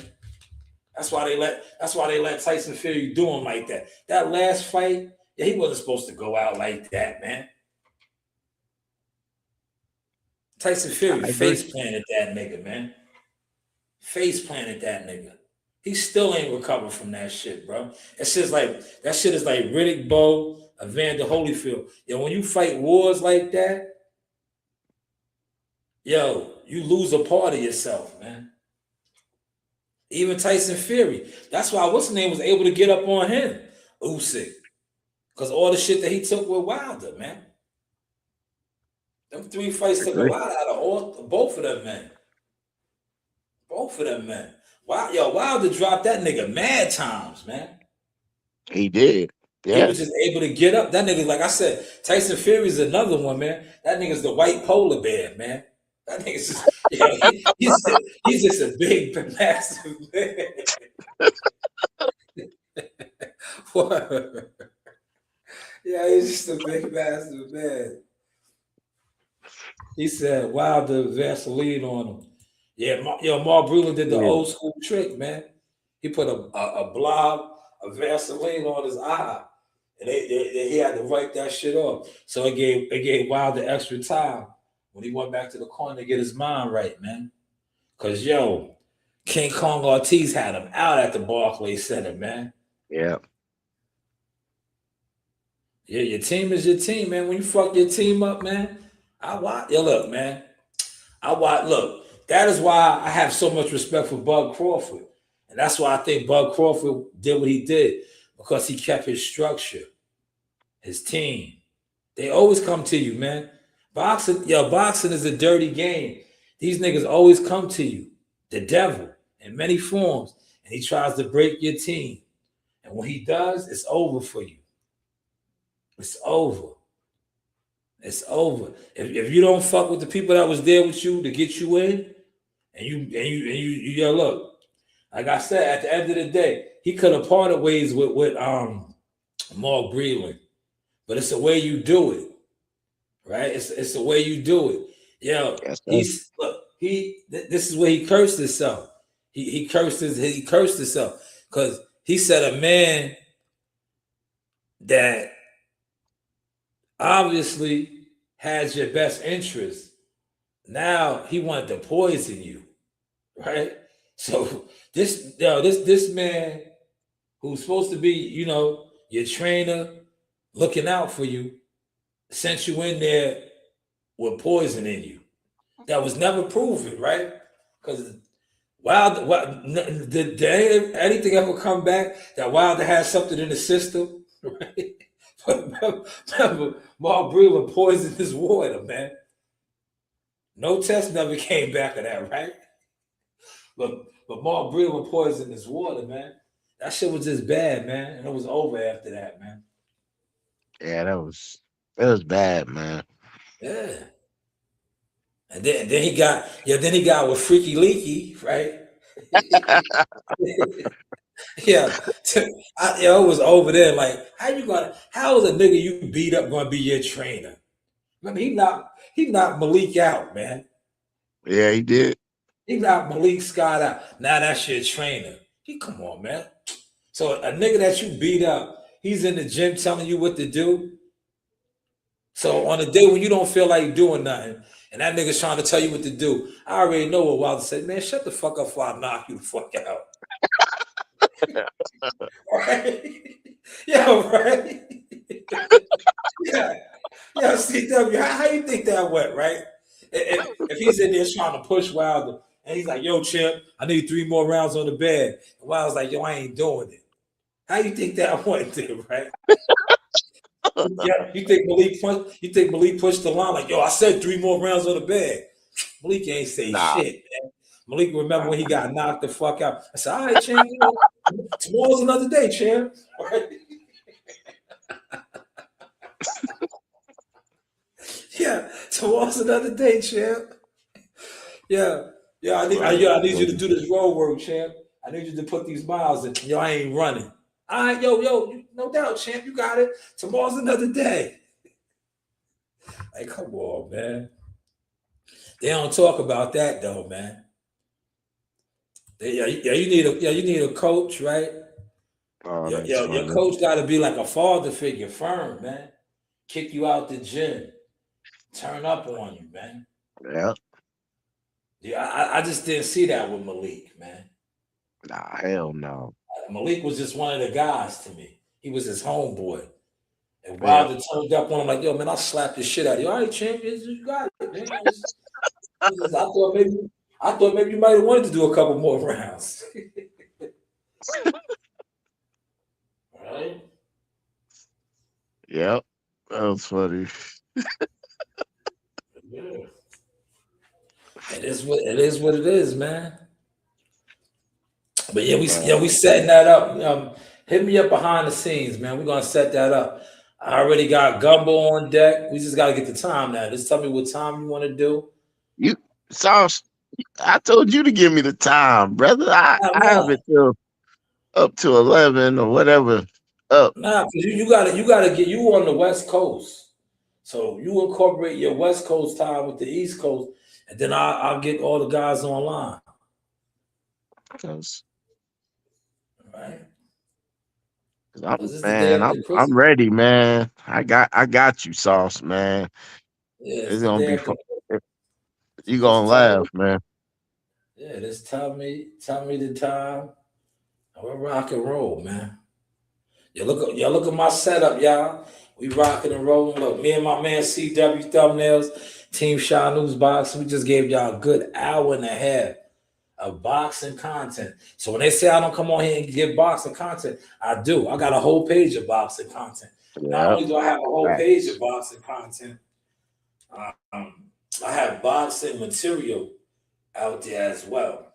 S1: That's why they let Tyson Fury do him like that. That last fight, he wasn't supposed to go out like that, man. Tyson Fury face planted that nigga, man. Face planted that nigga. He still ain't recovered from that shit, bro. That shit is like Riddick Bowe, Evander Holyfield. When you fight wars like that, yo, you lose a part of yourself, man. Even Tyson Fury. That's why what's his name was able to get up on him, Usyk, because all the shit that he took with Wilder, man. Them 3 fights took a lot out of both of them, man. Both of them, man. Wow, yo, Wilder dropped that nigga mad times, man.
S5: He did.
S1: He
S5: Yeah.
S1: was just able to get up. That nigga, like I said, Tyson Fury's another one, man. That nigga's the white polar bear, man. That nigga's just, he's just a big, massive man. What? Yeah, he's just a big, massive man. He said, Wilder Vaseline on him. Yeah, Mark Breland did the old school trick, man. He put a blob of Vaseline on his eye, and he had to wipe that shit off. So it gave Wilder extra time when he went back to the corner to get his mind right, man. Cause yo, King Kong Ortiz had him out at the Barclays Center, man.
S5: Yeah.
S1: Yeah, your team is your team, man. When you fuck your team up, man, look, man. Look, that is why I have so much respect for Bud Crawford. And that's why I think Bud Crawford did what he did, because he kept his structure, his team. They always come to you, man. Boxing is a dirty game. These niggas always come to you, the devil, in many forms, and he tries to break your team. And when he does, it's over for you. It's over. It's over. If you don't fuck with the people that was there with you to get you in, and you look, like I said, at the end of the day, he could have parted ways with Mark Breland, but it's the way you do it, right? It's the way you do it. Yo, this is where he cursed himself. He cursed himself because he said a man that obviously has your best interest. Now he wanted to poison you, right? So this man who's supposed to be, your trainer, looking out for you, sent you in there with poison in you. That was never proven, right? Because did anything ever come back that Wilder had something in the system, right? Remember, Mark Breland poisoned his water, man. No test never came back of that, right? But Mark Breland poisoned his water, man. That shit was just bad, man. And it was over after that, man.
S5: Yeah, that was bad, man.
S1: Yeah. And then he got with Freaky Leaky, right? Yeah. It was over there. Like, how is a nigga you beat up gonna be your trainer? I mean, he knocked Malik out, man.
S5: Yeah, he did.
S1: He knocked Malik Scott out. Now that's your trainer. Come on, man. So a nigga that you beat up, he's in the gym telling you what to do. So on a day when you don't feel like doing nothing, and that nigga's trying to tell you what to do, I already know what Wilder said. Man, shut the fuck up before I knock you the fuck out. Right? Yeah, right? Yeah. Yeah, CW, how you think that went, right? If he's in there trying to push Wilder, and he's like, yo, champ, I need 3 more rounds on the bed. And Wilder's like, yo, I ain't doing it. How you think that went there, right? Yeah, you think Malik pushed the line like, yo, I said 3 more rounds on the bed. Malik ain't say shit, man. Malik remember when he got knocked the fuck out. I said, all right, champ, tomorrow's another day, champ. Right? Yeah, tomorrow's another day, champ. Yeah, I need you to do this road work, champ. I need you to put these miles in. Yo, I ain't running. All right, yo, no doubt, champ, you got it. Tomorrow's another day. Like, come on, man. They don't talk about that though, man. You need a coach, right?
S5: Oh,
S1: your coach got to be like a father figure, firm, man. Kick you out the gym, turn up on you, man.
S5: Yeah.
S1: Yeah, I just didn't see that with Malik, man.
S5: Nah, hell no.
S1: Malik was just one of the guys to me. He was his homeboy. And Wilder turned up on him like, yo, man, I'll slap the shit out of you. All right, champions, you got it, man. I thought maybe you might have wanted to do a couple more rounds. Right?
S5: Yep. That was funny.
S1: Yeah. It is what it is, man. But yeah, we setting that up. Hit me up behind the scenes, man. We're gonna set that up. I already got Gumbo on deck. We just gotta get the time now. Just tell me what time you want to do.
S5: You Sauce, I told you to give me the time, brother. I have it till up to 11 or whatever. Up.
S1: Nah, because you gotta get you on the West Coast. So you incorporate your West Coast time with the East Coast, and then I'll get all the guys online. Right.
S5: I'm ready, man. I got you, Sauce, man.
S1: Yeah,
S5: it's gonna be fun. You gonna laugh, man.
S1: Yeah, just tell me the time. We're rock and roll, man. Y'all look at my setup, y'all. We rocking and rolling. Look, me and my man CW Thumbnails, Team Shanewz Boxing. We just gave y'all a good hour and a half of boxing content. So when they say I don't come on here and give boxing content, I do. I got a whole page of boxing content. Yep. Not only do I have a whole page of boxing content, I have boxing material out there as well.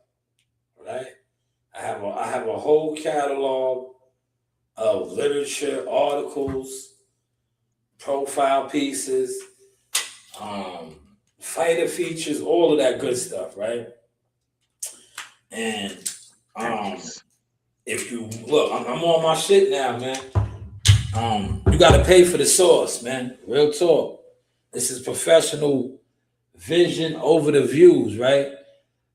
S1: Right? I have a whole catalog of literature, articles, profile pieces, fighter features, all of that good stuff, right? And if you look, I'm on my shit now, man. You gotta pay for the source, man. Real talk. This is professional vision over the views, right?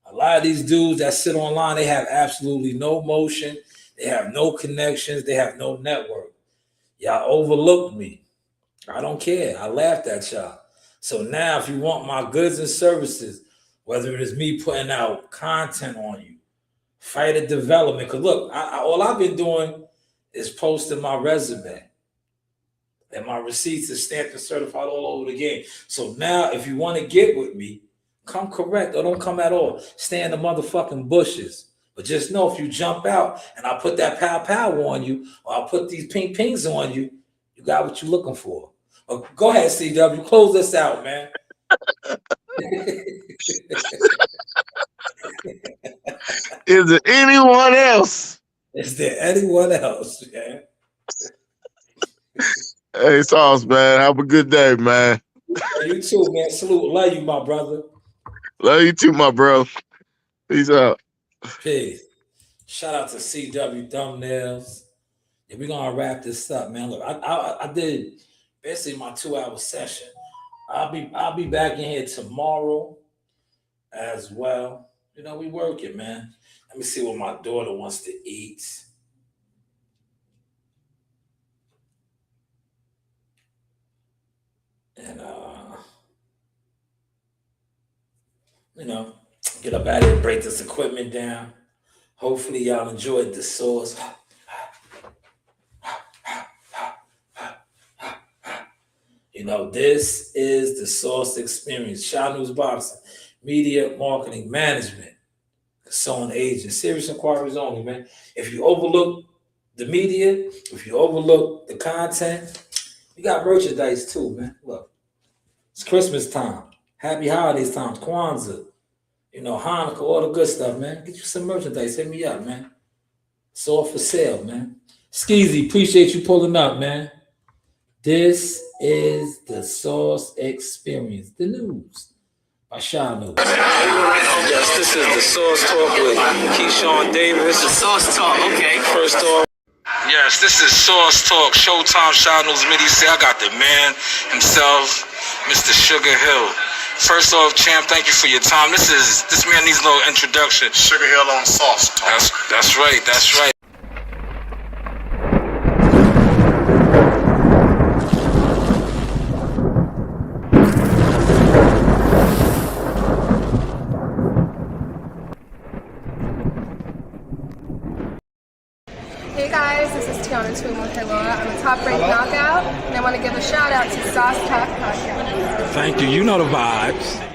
S1: A lot of these dudes that sit online, they have absolutely no motion. They have no connections. They have no network. Y'all overlooked me. I don't care. I laughed at y'all. So now if you want my goods and services, whether it is me putting out content on you, fighter development, because look, all I've been doing is posting my resume. And my receipts are stamped and certified all over the game. So now if you want to get with me, come correct or don't come at all. Stay in the motherfucking bushes. But just know if you jump out and I put that pow pow on you, or I put these ping pings on you, you got what you're looking for. But go ahead, CW, close this out, man.
S5: Is there anyone else?
S1: Is there anyone else, man?
S5: Hey, Sauce, man. Have a good day, man.
S1: You too, man. Salute. Love you, my brother.
S5: Love you too, my bro. Peace out.
S1: Peace. Shout out to CW Thumbnails. Yeah, we're gonna wrap this up, man. Look, I did basically my 2-hour session. I'll be back in here tomorrow as well. You know, we working, man. Let me see what my daughter wants to eat. And you know, get up out here and break this equipment down. Hopefully y'all enjoyed the source. You know, this is the Source Experience. Shanewz Boxing, Media Marketing Management, Consulting Agent, serious inquiries only, man. If you overlook the media, if you overlook the content, we got merchandise too, man. Look, it's Christmas time. Happy holidays times, Kwanzaa, you know, Hanukkah, all the good stuff, man. Get you some merchandise. Hit me up, man. It's all for sale, man. Skeezy, appreciate you pulling up, man. This is the Source Experience, the news by Shanewz.
S6: Yes, this is the Source Talk with Keyshawn Davis. The Source Talk, okay. First off. Yes, this is Source Talk, Showtime Shanewz Midi. Say I got the man himself, Mr. Sugar Hill. First off, champ, thank you for your time. This man needs a little introduction.
S7: Sugar Hill on Sauce Talk.
S6: That's right. That's right.
S8: Hey guys, this is Tiana Tuimuhelua. I'm a top-rated knockout, and I want to give a shout out to Sauce Talk Podcast.
S1: Thank you. You know the vibes.